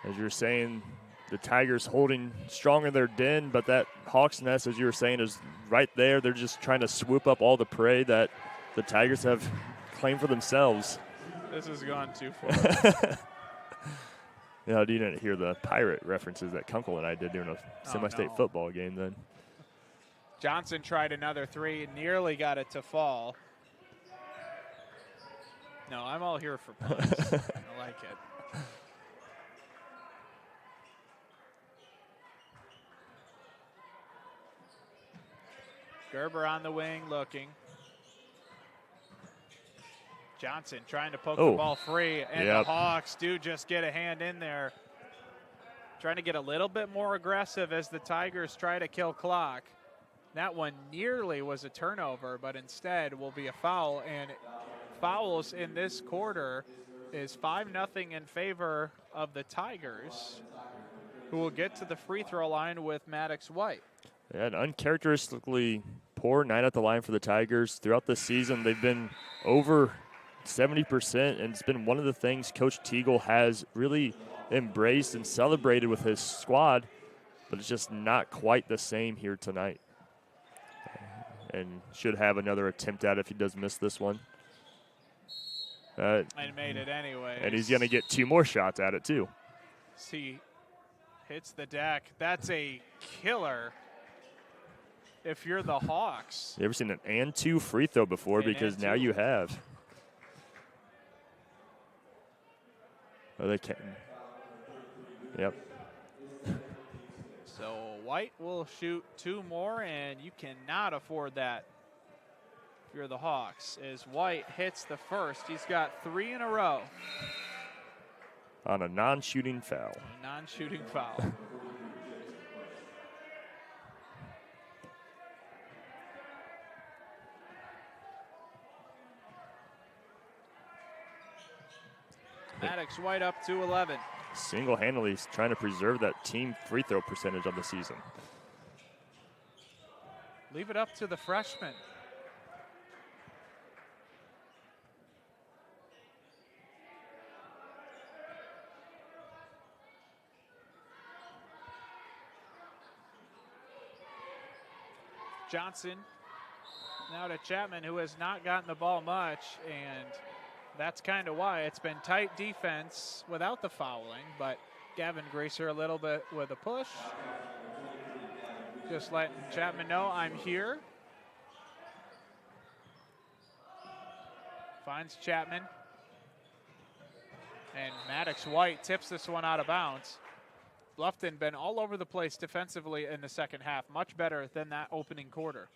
S21: As you're saying, the Tigers holding strong in their den, but that Hawks nest, as you were saying, is right there. They're just trying to swoop up all the prey that the Tigers have claimed for themselves.
S20: This has gone too far.
S21: Yeah, you didn't hear the Pirate references that Kunkel and I did during a semi-state football game then.
S20: Johnson tried another 3, nearly got it to fall. No, I'm all here for points. I like it. Gerber on the wing looking. Johnson trying to poke the ball free, and the Hawks do just get a hand in there. Trying to get a little bit more aggressive as the Tigers try to kill clock. That one nearly was a turnover, but instead will be a foul, and fouls in this quarter is 5-0 in favor of the Tigers, who will get to the free throw line with Maddox White.
S21: Yeah, an uncharacteristically poor night at the line for the Tigers. Throughout the season, they've been over 70%, and it's been one of the things Coach Teagle has really embraced and celebrated with his squad, but it's just not quite the same here tonight. And should have another attempt at it if he does miss this one.
S20: And made it anyway.
S21: And he's going to get 2 more shots at it, too.
S20: See, hits the deck. That's a killer if you're the Hawks.
S21: You ever seen an and 2 free throw before? Because now you have. Oh, they can. Yep.
S20: So White will shoot 2 more, and you cannot afford that if you're the Hawks. As White hits the first, he's got 3 in a row.
S21: On a non-shooting foul.
S20: A non-shooting foul. Maddox White up to 11.
S21: Single-handedly trying to preserve that team free throw percentage on the season.
S20: Leave it up to the freshman. Johnson now to Chapman, who has not gotten the ball much, and that's kind of why. It's been tight defense without the fouling, but Gavin Greaser a little bit with a push. Just letting Chapman know I'm here. Finds Chapman. And Maddox White tips this one out of bounds. Bluffton been all over the place defensively in the second half, much better than that opening quarter.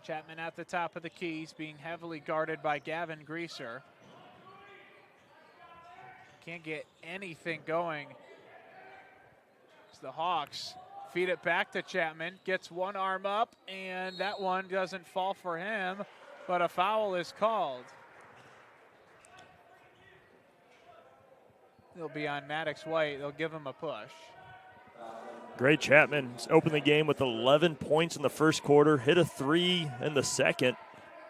S20: Chapman at the top of the keys, being heavily guarded by Gavin Greaser. Can't get anything going. As the Hawks feed it back to Chapman, gets one arm up, and that one doesn't fall for him. but a foul is called. It'll be on Maddox White. They'll give him a push.
S21: Gray Chapman opened the game with 11 points in the first quarter, hit a 3 in the second.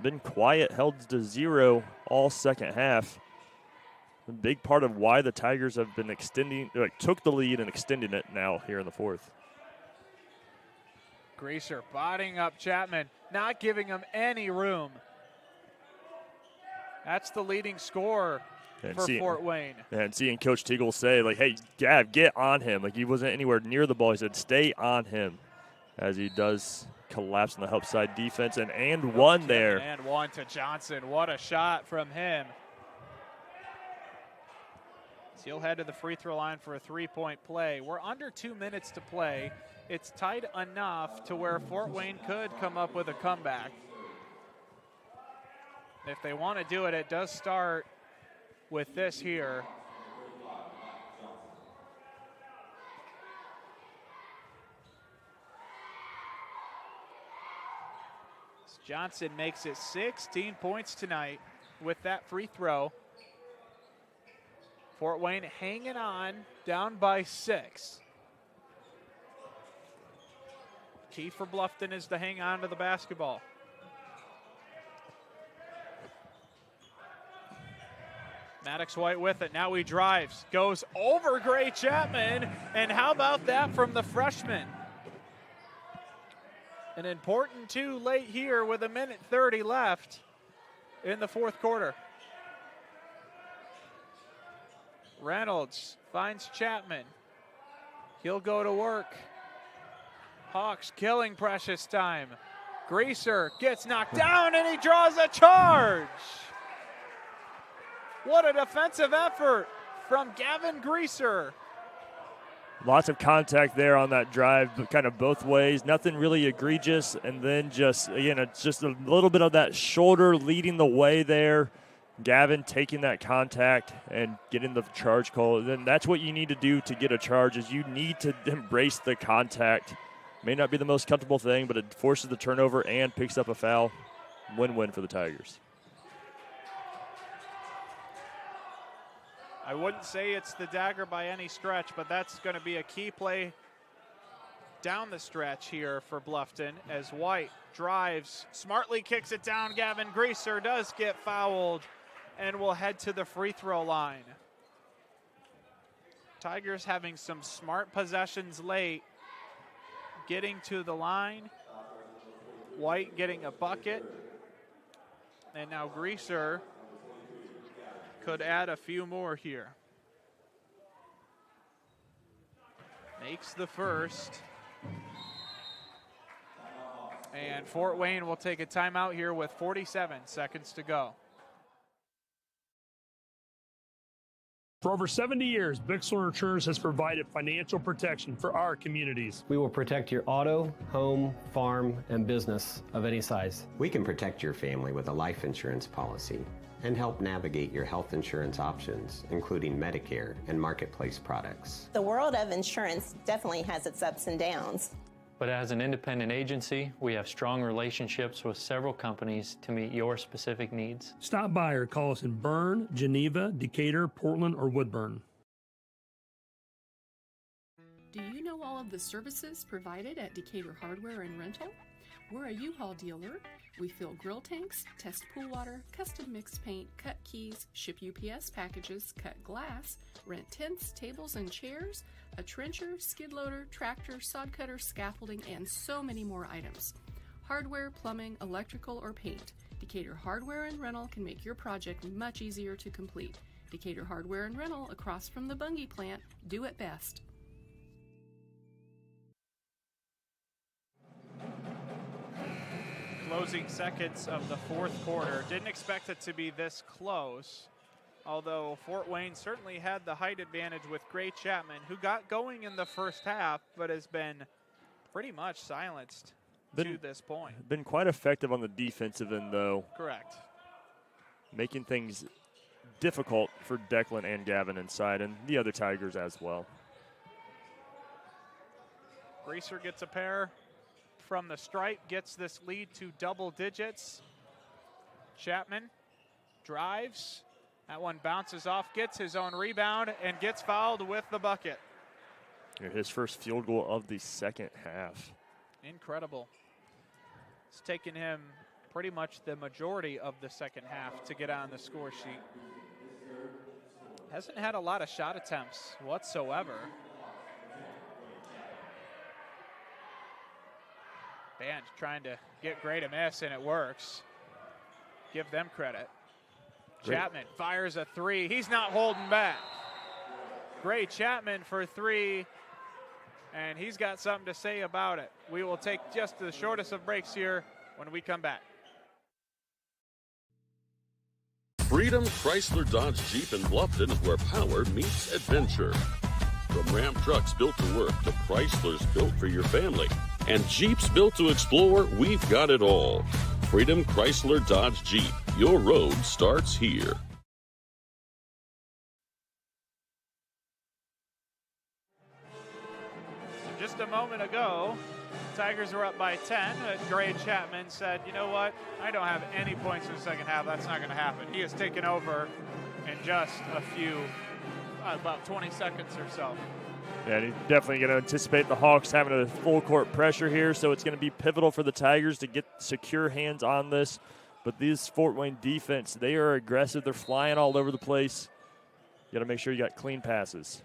S21: Been quiet, held to 0 all second half. A big part of why the Tigers have been took the lead and extending it now here in the fourth.
S20: Greaser botting up Chapman, not giving him any room. That's the leading scorer for Fort Wayne.
S21: And seeing Coach Teagle say, like, hey, Gav, get on him. Like, he wasn't anywhere near the ball. He said, stay on him, as he does collapse on the help side defense. And one there.
S20: And one to Johnson. What a shot from him. So he'll head to the free throw line for a 3-point play. We're under 2 minutes to play. It's tight enough to where Fort Wayne could come up with a comeback. If they want to do it, it does start with this here. Johnson makes it 16 points tonight with that free throw. Fort Wayne hanging on, down by 6. Key for Bluffton is to hang on to the basketball. Maddox White with it. Now he drives. Goes over Gray Chapman. And how about that from the freshman? An important 2 late here with 1:30 left in the fourth quarter. Reynolds finds Chapman. He'll go to work. Hawks killing precious time. Greaser gets knocked down and he draws a charge. What a defensive effort from Gavin Greaser.
S21: Lots of contact there on that drive, but kind of both ways. Nothing really egregious. And then just, again, it's just a little bit of that shoulder leading the way there. Gavin taking that contact and getting the charge call. Then that's what you need to do to get a charge, is you need to embrace the contact. May not be the most comfortable thing, but it forces the turnover and picks up a foul. Win-win for the Tigers.
S20: I wouldn't say it's the dagger by any stretch, but that's going to be a key play down the stretch here for Bluffton as White drives, smartly kicks it down. Gavin Greaser does get fouled and will head to the free throw line. Tigers having some smart possessions late, getting to the line. White getting a bucket. And now Greaser could add a few more here. Makes the first. And Fort Wayne will take a timeout here with 47 seconds to go.
S11: For over 70 years, Bixler Insurance has provided financial protection for our communities.
S9: We will protect your auto, home, farm, and business of any size.
S10: We can protect your family with a life insurance policy and help navigate your health insurance options, including Medicare and marketplace products.
S19: The world of insurance definitely has its ups and downs.
S22: But as an independent agency, we have strong relationships with several companies to meet your specific needs.
S11: Stop by or call us in Berne, Geneva, Decatur, Portland, or Woodburn.
S23: Do you know all of the services provided at Decatur Hardware and Rental? We're a U-Haul dealer. We fill grill tanks, test pool water, custom mixed paint, cut keys, ship UPS packages, cut glass, rent tents, tables, and chairs, a trencher, skid loader, tractor, sod cutter, scaffolding, and so many more items. Hardware, plumbing, electrical, or paint. Decatur Hardware and Rental can make your project much easier to complete. Decatur Hardware and Rental, across from the Bungie plant, do it best.
S20: Closing seconds of the fourth quarter. Didn't expect it to be this close, although Fort Wayne certainly had the height advantage with Gray Chapman, who got going in the first half but has been pretty much silenced to this point.
S21: Been quite effective on the defensive end, though.
S20: Correct.
S21: Making things difficult for Declan and Gavin inside, and the other Tigers as well.
S20: Greaser gets a pair from the stripe, gets this lead to double digits. Chapman drives. That one bounces off, gets his own rebound, and gets fouled with the bucket.
S21: His first field goal of the second half.
S20: Incredible. It's taken him pretty much the majority of the second half to get on the score sheet. Hasn't had a lot of shot attempts whatsoever. Band trying to get Gray to miss, and it works. Give them credit.
S21: Great.
S20: Chapman fires a three. He's not holding back. Gray Chapman for three, and he's got something to say about it. We will take just the shortest of breaks here when we come back.
S7: Freedom Chrysler Dodge Jeep in Bluffton is where power meets adventure. From Ram trucks built to work to Chryslers built for your family and Jeeps built to explore, we've got it all. Freedom Chrysler Dodge Jeep. Your road starts here.
S20: So just a moment ago, Tigers were up by 10. Gray Chapman said, you know what? I don't have any points in the second half. That's not going to happen. He has taken over in just a few, about 20 seconds or so.
S21: Yeah, and he's definitely going to anticipate the Hawks having a full court pressure here, so it's going to be pivotal for the Tigers to get secure hands on this. But this Fort Wayne defense, they are aggressive. They're flying all over the place. You got to make sure you got clean passes.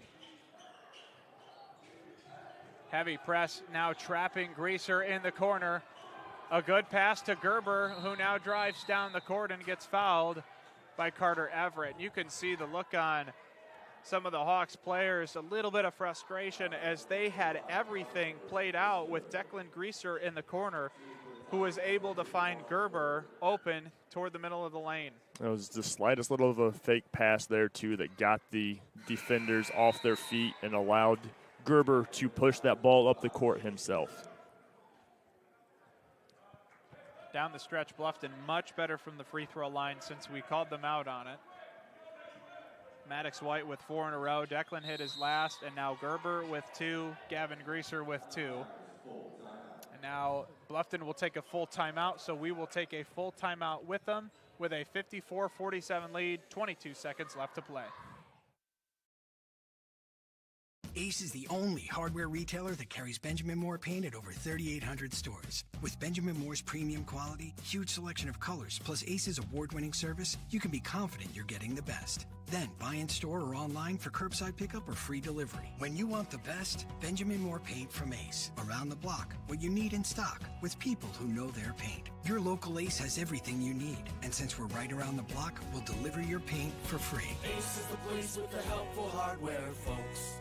S20: Heavy press now trapping Greaser in the corner. A good pass to Gerber, who now drives down the court and gets fouled by Carter Everett. You can see the look on some of the Hawks players, a little bit of frustration as they had everything played out with Declan Greaser in the corner, who was able to find Gerber open toward the middle of the lane.
S21: It was the slightest little of a fake pass there, too, that got the defenders off their feet and allowed Gerber to push that ball up the court himself.
S20: Down the stretch, Bluffton much better from the free throw line since we called them out on it. Maddox White with 4 in a row. Declan hit his last, and now Gerber with 2. Gavin Greaser with 2. And now Bluffton will take a full timeout, so we will take a full timeout with them with a 54-47 lead, 22 seconds left to play.
S2: Ace is the only hardware retailer that carries Benjamin Moore paint at over 3,800 stores. With Benjamin Moore's premium quality, huge selection of colors, plus Ace's award-winning service, you can be confident you're getting the best. Then buy in store or online for curbside pickup or free delivery. When you want the best, Benjamin Moore paint from Ace. Around the block, what you need in stock, with people who know their paint. Your local Ace has everything you need, and since we're right around the block, we'll deliver your paint for free.
S12: Ace is the place with the helpful hardware, folks.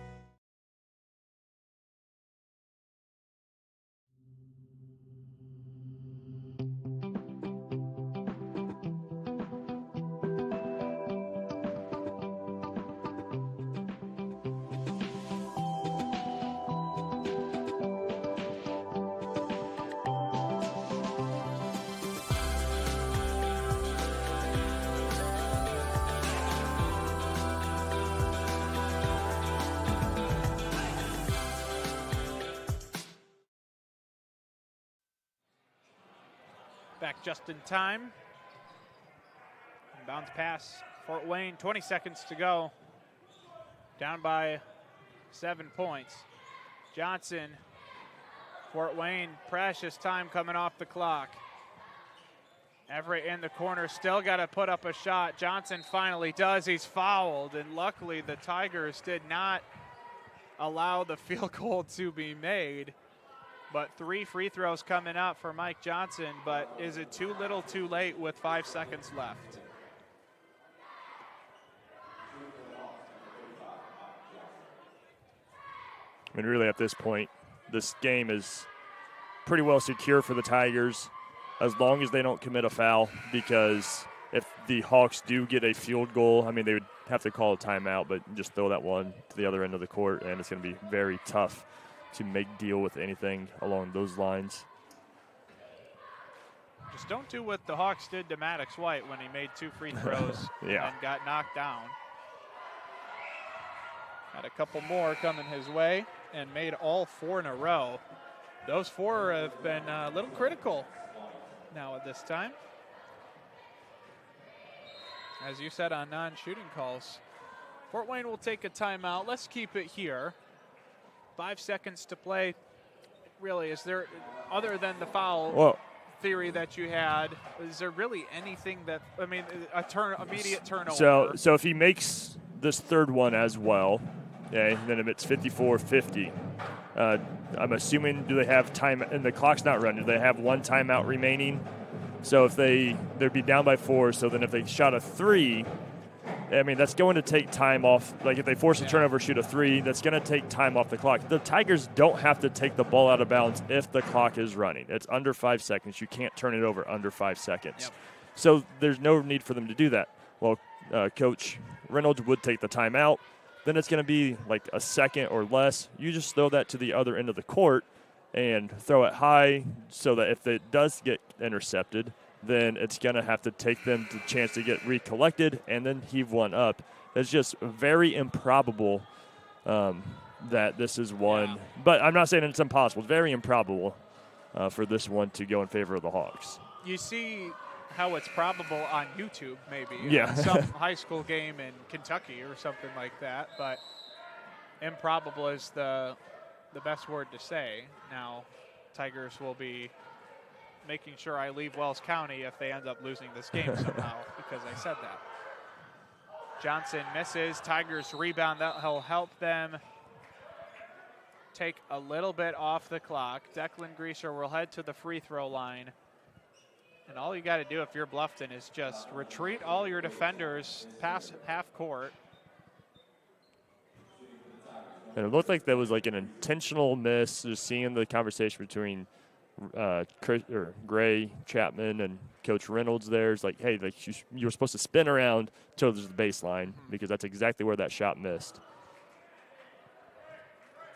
S20: Back just in time. Bounce pass, Fort Wayne, 20 seconds to go. Down by 7 points. Johnson, Fort Wayne, precious time coming off the clock. Everett in the corner, still got to put up a shot. Johnson finally does, he's fouled, and luckily the Tigers did not allow the field goal to be made. But 3 free throws coming up for Mike Johnson, but is it too little too late with 5 seconds left?
S21: I mean, really at this point, this game is pretty well secure for the Tigers as long as they don't commit a foul, because if the Hawks do get a field goal, I mean, they would have to call a timeout, but just throw that one to the other end of the court, and it's going to be very tough to make deal with anything along those lines.
S20: Just don't do what the Hawks did to Maddox White when he made 2 free throws
S21: yeah.
S20: and got knocked down. Had a couple more coming his way and made all 4 in a row. Those 4 have been a little critical now at this time. as you said, on non-shooting calls. Fort Wayne will take a timeout. Let's keep it here. 5 seconds to play. Really, is there, other than the foul theory that you had, is there really anything that, I mean, immediate turnover?
S21: So if he makes this third one as well, okay, then if it's 54-50, I'm assuming, do they have time, and the clock's not running, do they have one timeout remaining? So if they'd be down by 4, so then if they shot a 3, I mean, that's going to take time off. Like, if they force a turnover, shoot a 3, that's going to take time off the clock. The Tigers don't have to take the ball out of bounds if the clock is running. It's under 5 seconds. You can't turn it over under 5 seconds.
S20: Yep.
S21: So there's no need for them to do that. Well, Coach Reynolds would take the timeout. Then it's going to be like a second or less. You just throw that to the other end of the court and throw it high so that if it does get intercepted, then it's going to have to take them the chance to get recollected and then heave one up. It's just very improbable that this is one. Yeah. But I'm not saying it's impossible. It's very improbable for this one to go in favor of the Hawks.
S20: You see how it's probable on YouTube, maybe.
S21: Yeah.
S20: Some high school game in Kentucky or something like that. But improbable is the best word to say. Now, Tigers will be making sure I leave Wells County if they end up losing this game somehow because I said that. Johnson misses. Tigers rebound. That'll help them take a little bit off the clock. Declan Greaser will head to the free throw line. And all you got to do if you're Bluffton is just retreat all your defenders past half court.
S21: And it looked like that was like an intentional miss, just seeing the conversation between Gray, Chapman, and Coach Reynolds there. It's like, hey, like you were supposed to spin around towards the baseline because that's exactly where that shot missed.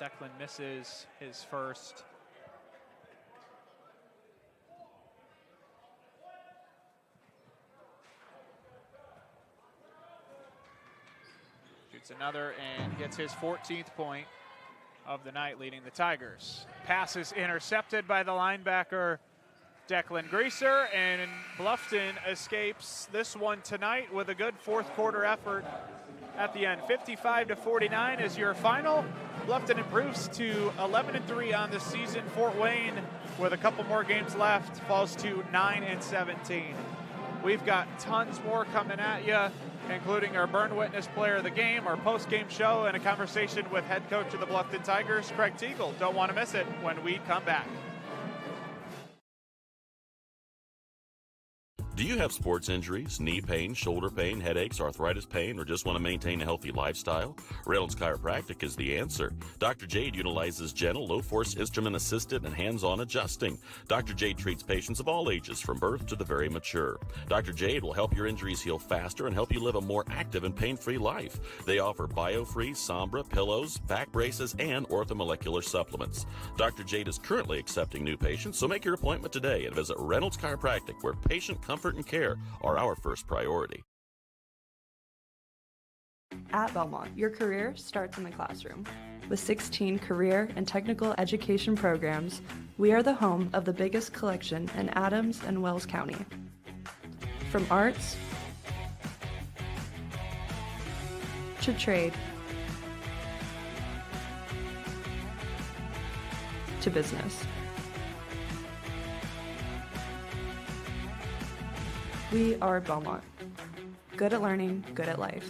S20: Declan misses his first. Shoots another and gets his 14th point of the night, leading the Tigers. Pass is intercepted by the linebacker Declan Greaser, and Bluffton escapes this one tonight with a good fourth quarter effort at the end. 55-49 is your final. Bluffton improves to 11-3 on the season. Fort Wayne, with a couple more games left, falls to 9-17. We've got tons more coming at you, including our Berne Witness Player of the Game, our post-game show, and a conversation with head coach of the Bluffton Tigers, Craig Teagle. Don't want to miss it when we come back.
S7: Do you have sports injuries, knee pain, shoulder pain, headaches, arthritis pain, or just want to maintain a healthy lifestyle? Reynolds Chiropractic is the answer. Dr. Jade utilizes gentle, low-force, instrument-assisted, and hands-on adjusting. Dr. Jade treats patients of all ages, from birth to the very mature. Dr. Jade will help your injuries heal faster and help you live a more active and pain-free life. They offer BioFree, Sombra, pillows, back braces, and orthomolecular supplements. Dr. Jade is currently accepting new patients, so make your appointment today and visit Reynolds Chiropractic, where patient comfort and care are our first priority.
S14: At Belmont, your career starts in the classroom. With 16 career and technical education programs, we are the home of the biggest collection in Adams and Wells County. From arts to trade to business. We are Belmont. Good at learning, good at life.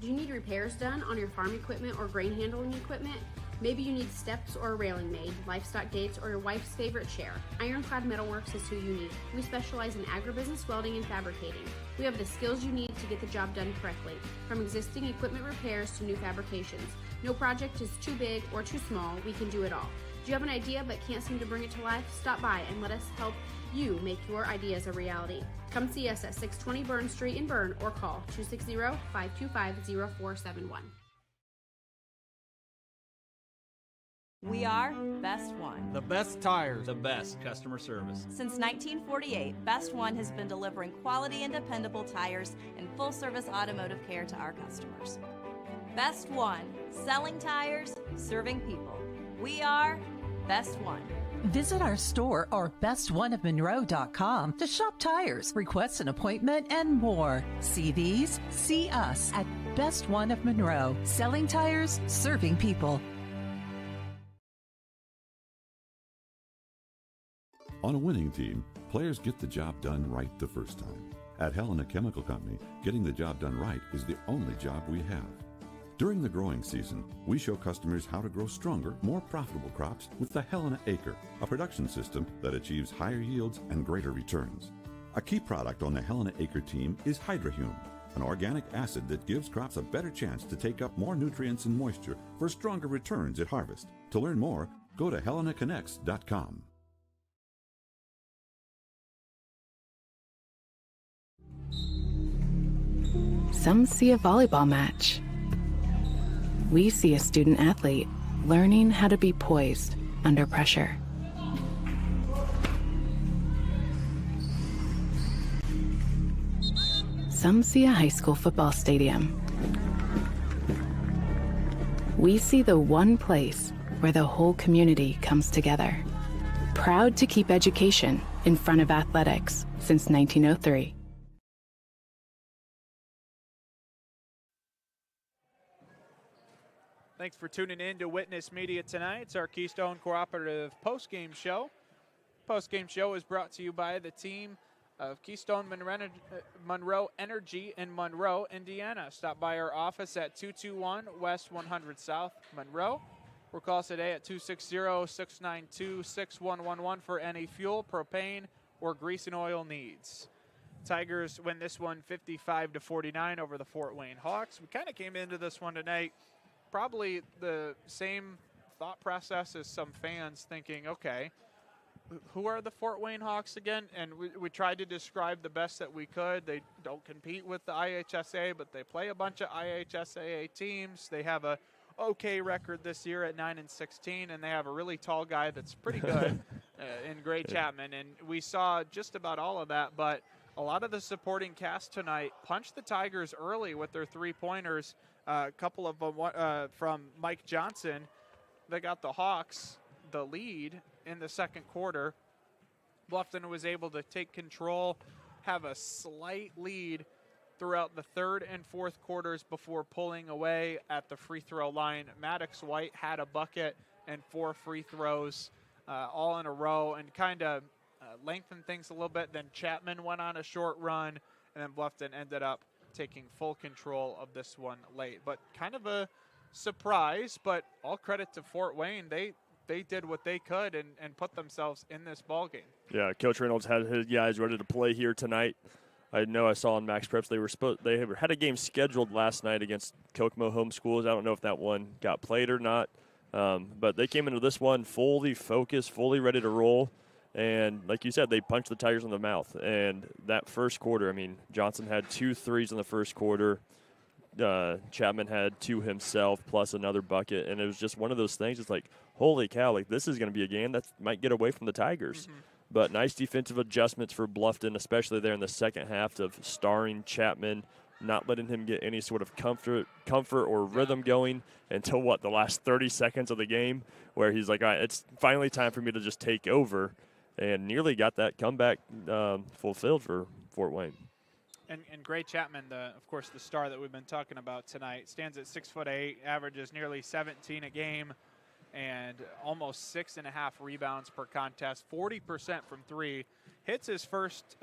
S15: Do you need repairs done on your farm equipment or grain handling equipment? Maybe you need steps or a railing made, livestock gates, or your wife's favorite chair. Ironclad Metalworks is who you need. We specialize in agribusiness welding and fabricating. We have the skills you need to get the job done correctly, from existing equipment repairs to new fabrications. No project is too big or too small, we can do it all. Do you have an idea but can't seem to bring it to life? Stop by and let us help you make your ideas a reality. Come see us at 620 Berne Street in Berne or call 260-525-0471.
S16: We are Best One.
S17: The best tires. The best customer service.
S16: Since 1948, Best One has been delivering quality and dependable tires and full-service automotive care to our customers. Best One, selling tires, serving people. We are Best One.
S1: Visit our store or bestoneofmonroe.com to shop tires, request an appointment, and more. See these? See us at Best One of Monroe. Selling tires, serving people.
S3: On a winning team, players get the job done right the first time. At Helena Chemical Company, getting the job done right is the only job we have. During the growing season, we show customers how to grow stronger, more profitable crops with the Helena Acre, a production system that achieves higher yields and greater returns. A key product on the Helena Acre team is Hydrahume, an organic acid that gives crops a better chance to take up more nutrients and moisture for stronger returns at harvest. To learn more, go to helenaconnects.com.
S13: Some see a volleyball match. We see a student athlete learning how to be poised under pressure. Some see a high school football stadium. We see the one place where the whole community comes together. Proud to keep education in front of athletics since 1903.
S20: Thanks for tuning in to Witness Media tonight. It's our Keystone Cooperative postgame show. Postgame show is brought to you by the team of Keystone Monroe Energy in Monroe, Indiana. Stop by our office at 221 West 100 South, Monroe. Or call us today at 260-692-6111 for any fuel, propane, or grease and oil needs. Tigers win this one 55-49 over the Fort Wayne Hawks. We kind of came into this one tonight probably the same thought process as some fans thinking, okay, who are the Fort Wayne Hawks again? And we tried to describe the best that we could. They don't compete with the IHSA, but they play a bunch of IHSAA teams. They have a okay record this year at 9-16, and they have a really tall guy that's pretty good in Gray Chapman. And we saw just about all of that, but a lot of the supporting cast tonight punched the Tigers early with their three-pointers. A couple of them from Mike Johnson. They got the Hawks the lead in the second quarter. Bluffton was able to take control, have a slight lead throughout the third and fourth quarters before pulling away at the free throw line. Maddox White had a bucket and 4 free throws all in a row and kind of lengthened things a little bit. Then Chapman went on a short run, and then Bluffton ended up taking full control of this one late. But kind of a surprise, but all credit to Fort Wayne. They did what they could and put themselves in this ball game.
S21: Yeah, Coach Reynolds had his guys ready to play here tonight. I know I saw on Max Preps they had a game scheduled last night against Kokomo Home Schools. I don't know if that one got played or not, but they came into this one fully focused, fully ready to roll. And like you said, they punched the Tigers in the mouth. And that first quarter, I mean, Johnson had 2 threes in the first quarter. Chapman had 2 himself plus another bucket. And it was just one of those things. It's like, holy cow, like this is going to be a game that might get away from the Tigers. Mm-hmm. But nice defensive adjustments for Bluffton, especially there in the second half of starring Chapman, not letting him get any sort of comfort or rhythm going until, the last 30 seconds of the game, where he's like, all right, it's finally time for me to just take over. And nearly got that comeback fulfilled for Fort Wayne.
S20: And Gray Chapman, of course, the star that we've been talking about tonight, stands at 6'8", averages nearly 17 a game, and almost 6.5 rebounds per contest, 40% from 3. Hits his first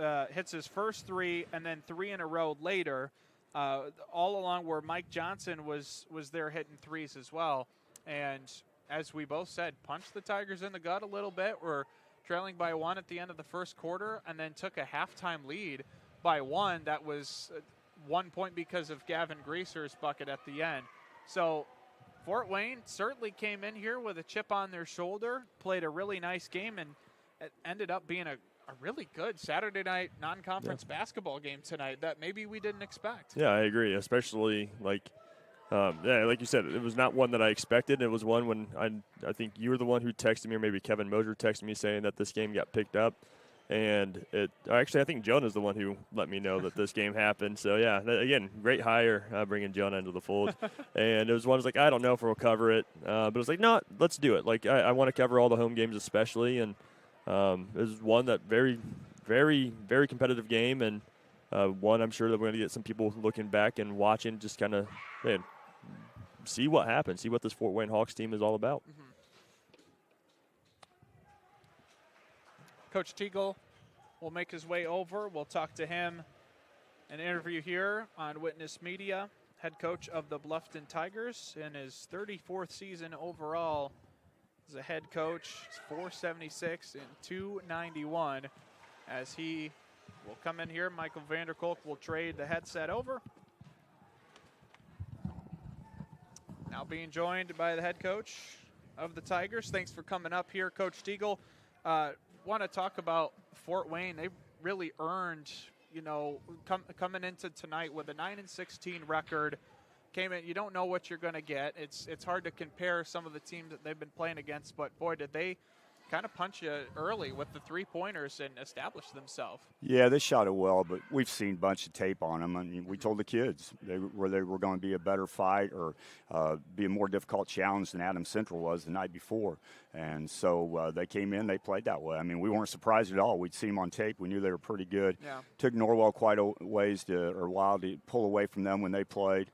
S20: 3, and then 3 in a row later. All along where Mike Johnson was there hitting threes as well. And as we both said, punched the Tigers in the gut a little bit. We're trailing by 1 at the end of the first quarter, and then took a halftime lead by 1. That was 1 point because of Gavin Greaser's bucket at the end. So Fort Wayne certainly came in here with a chip on their shoulder, played a really nice game, and it ended up being a really good Saturday night non-conference basketball game tonight that maybe we didn't expect.
S21: Yeah, I agree, especially like you said, it was not one that I expected. It was one when I think you were the one who texted me, or maybe Kevin Moser texted me saying that this game got picked up. And actually, I think Jonah's the one who let me know that this game happened. So, yeah, again, great hire bringing Jonah into the fold. And it was one I was like, I don't know if we'll cover it. But it was like, no, let's do it. Like, I want to cover all the home games especially. And it was one that very, very, very competitive game. And one I'm sure that we're going to get some people looking back and watching, just kind of see what happened, see what this Fort Wayne Hawks team is all about.
S20: Mm-hmm. Coach Teagle will make his way over. We'll talk to him. An interview here on Witness Media. Head coach of the Bluffton Tigers in his 34th season overall as a head coach. It's 476 and 291 as he will come in here. Michael Vanderkolk will trade the headset over. Now being joined by the head coach of the Tigers. Thanks for coming up here, Coach Teagle. Want to talk about Fort Wayne. They really earned, coming into tonight with a 9-16 record. Came in, you don't know what you're going to get. It's hard to compare some of the teams that they've been playing against, but boy, did they kind of punch you early with the three-pointers and establish themselves.
S4: Yeah, they shot it well, but we've seen a bunch of tape on them. I mean, we told the kids they were going to be a better fight or be a more difficult challenge than Adams Central was the night before. And so they came in, they played that way. I mean, we weren't surprised at all. We'd seen them on tape. We knew they were pretty good.
S20: Yeah.
S4: Took Norwell quite a while to pull away from them when they played.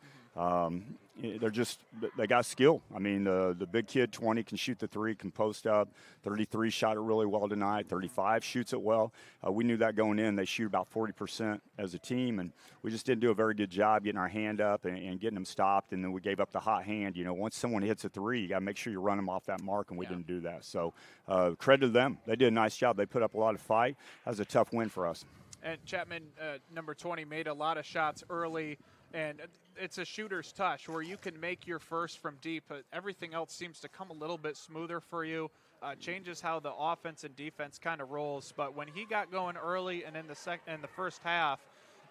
S4: They got skill. I mean, the big kid, 20, can shoot the three, can post up. 33 shot it really well tonight. 35 shoots it well. We knew that going in. They shoot about 40% as a team, and we just didn't do a very good job getting our hand up and getting them stopped, and then we gave up the hot hand. Once someone hits a three, you got to make sure you run them off that mark, and we didn't do that. So credit to them. They did a nice job. They put up a lot of fight. That was a tough win for us.
S20: And Chapman, number 20, made a lot of shots early. And it's a shooter's touch where you can make your first from deep, but everything else seems to come a little bit smoother for you. Changes how the offense and defense kind of rolls. But when he got going early and in the first half,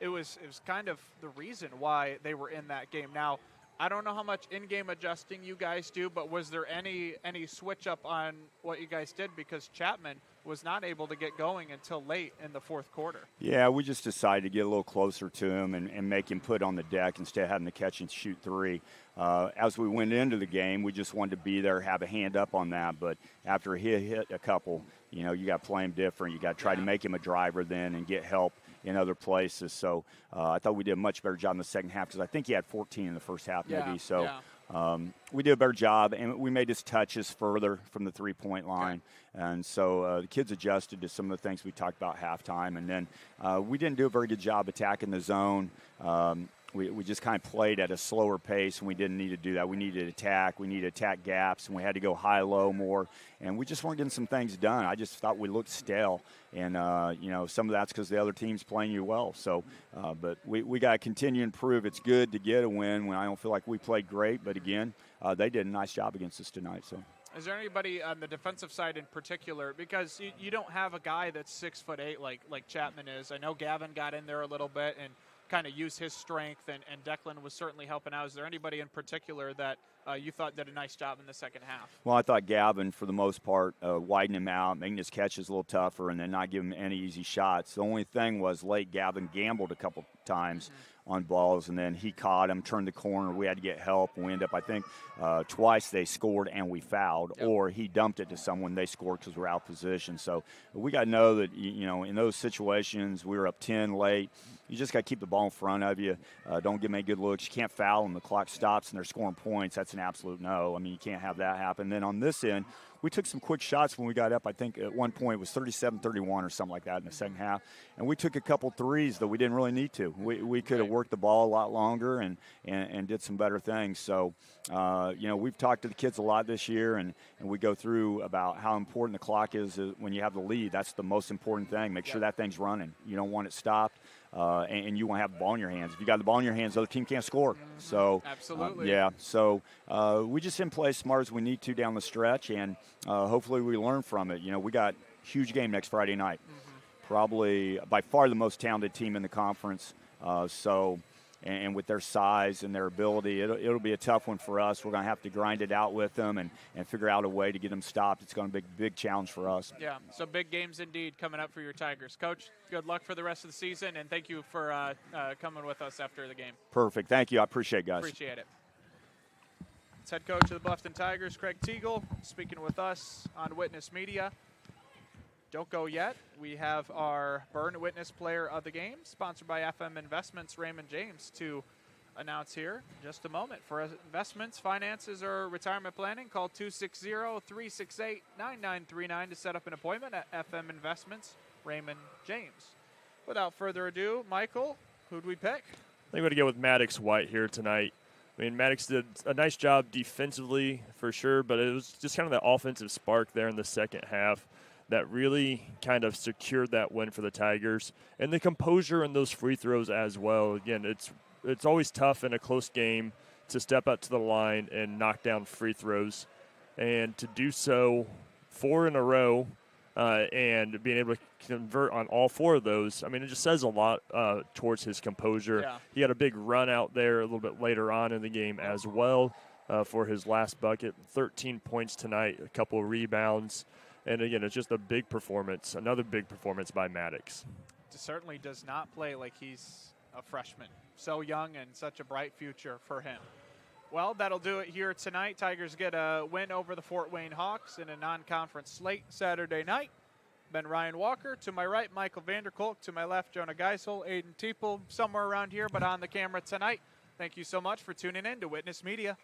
S20: it was kind of the reason why they were in that game. Now, I don't know how much in-game adjusting you guys do, but was there any switch up on what you guys did? Because Chapman was not able to get going until late in the fourth quarter.
S4: Yeah, we just decided to get a little closer to him and make him put on the deck instead of having to catch and shoot three. As we went into the game, we just wanted to be there, have a hand up on that. But after he hit a couple, you got to play him different. You got to try to make him a driver then and get help in other places. So I thought we did a much better job in the second half because I think he had 14 in the first half maybe. So we did a better job, and we made his touches further from the three-point line. And so the kids adjusted to some of the things we talked about halftime. And then we didn't do a very good job attacking the zone. We just kind of played at a slower pace, and we didn't need to do that. We needed to attack. We needed to attack gaps, and we had to go high-low more. And we just weren't getting some things done. I just thought we looked stale. And, some of that's because the other team's playing you well. So, but we got to continue to improve. It's good to get a win when I don't feel like we played great. But, again, they did a nice job against us tonight. So.
S20: Is there anybody on the defensive side in particular? Because you don't have a guy that's 6'8" like Chapman is. I know Gavin got in there a little bit and kind of used his strength, and Declan was certainly helping out. Is there anybody in particular that you thought did a nice job in the second half? Well,
S4: I thought Gavin, for the most part, widened him out, making his catches a little tougher, and then not giving him any easy shots. The only thing was late Gavin gambled a couple times on balls, and then he caught him, turned the corner. We had to get help, and we ended up, I think, twice they scored and we fouled, or he dumped it to someone, they scored because we're out of position. So we got to know that, in those situations, we were up 10 late. You just got to keep the ball in front of you. Don't give them any good looks. You can't foul them. The clock stops and they're scoring points. That's an absolute no. I mean, you can't have that happen. Then on this end, we took some quick shots when we got up. I think at one point it was 37-31 or something like that in the second half. And we took a couple threes that we didn't really need to. We could have worked the ball a lot longer and did some better things. So, we've talked to the kids a lot this year, and we go through about how important the clock is when you have the lead. That's the most important thing. Make sure that thing's running. You don't want it stopped. And you want to have the ball in your hands. If you got the ball in your hands, the other team can't score. So,
S20: absolutely.
S4: So we just didn't play as smart as we need to down the stretch, and hopefully we learn from it. We got a huge game next Friday night. Probably by far the most talented team in the conference. So and with their size and their ability, it'll be a tough one for us. We're going to have to grind it out with them and figure out a way to get them stopped. It's going to be a big challenge for us.
S20: Yeah, so big games indeed coming up for your Tigers. Coach, good luck for the rest of the season, and thank you for coming with us after the game.
S4: Perfect. Thank you. I appreciate it, guys.
S20: Appreciate it. It's head coach of the Bluffton Tigers, Craig Teagle, speaking with us on Witness Media. Don't go yet. We have our Berne Witness Player of the Game, sponsored by FM Investments, Raymond James, to announce here in just a moment. For investments, finances, or retirement planning, call 260-368-9939 to set up an appointment at FM Investments, Raymond James. Without further ado, Michael, who'd we pick?
S21: I think we're going to go with Maddox White here tonight. I mean, Maddox did a nice job defensively for sure, but it was just kind of that offensive spark there in the second half that really kind of secured that win for the Tigers. And the composure in those free throws as well. Again, it's always tough in a close game to step up to the line and knock down free throws. And to do so 4 in a row and being able to convert on all 4 of those, I mean, it just says a lot towards his composure.
S20: Yeah.
S21: He had a big run out there a little bit later on in the game as well for his last bucket. 13 points tonight, a couple of rebounds. And, again, it's just a big performance, another big performance by Maddox.
S20: It certainly does not play like he's a freshman. So young and such a bright future for him. Well, that'll do it here tonight. Tigers get a win over the Fort Wayne Hawks in a non-conference slate Saturday night. Ben Ryan Walker. To my right, Michael Vanderkolk. To my left, Jonah Geisel, Aiden Teeple, somewhere around here, but on the camera tonight. Thank you so much for tuning in to Witness Media.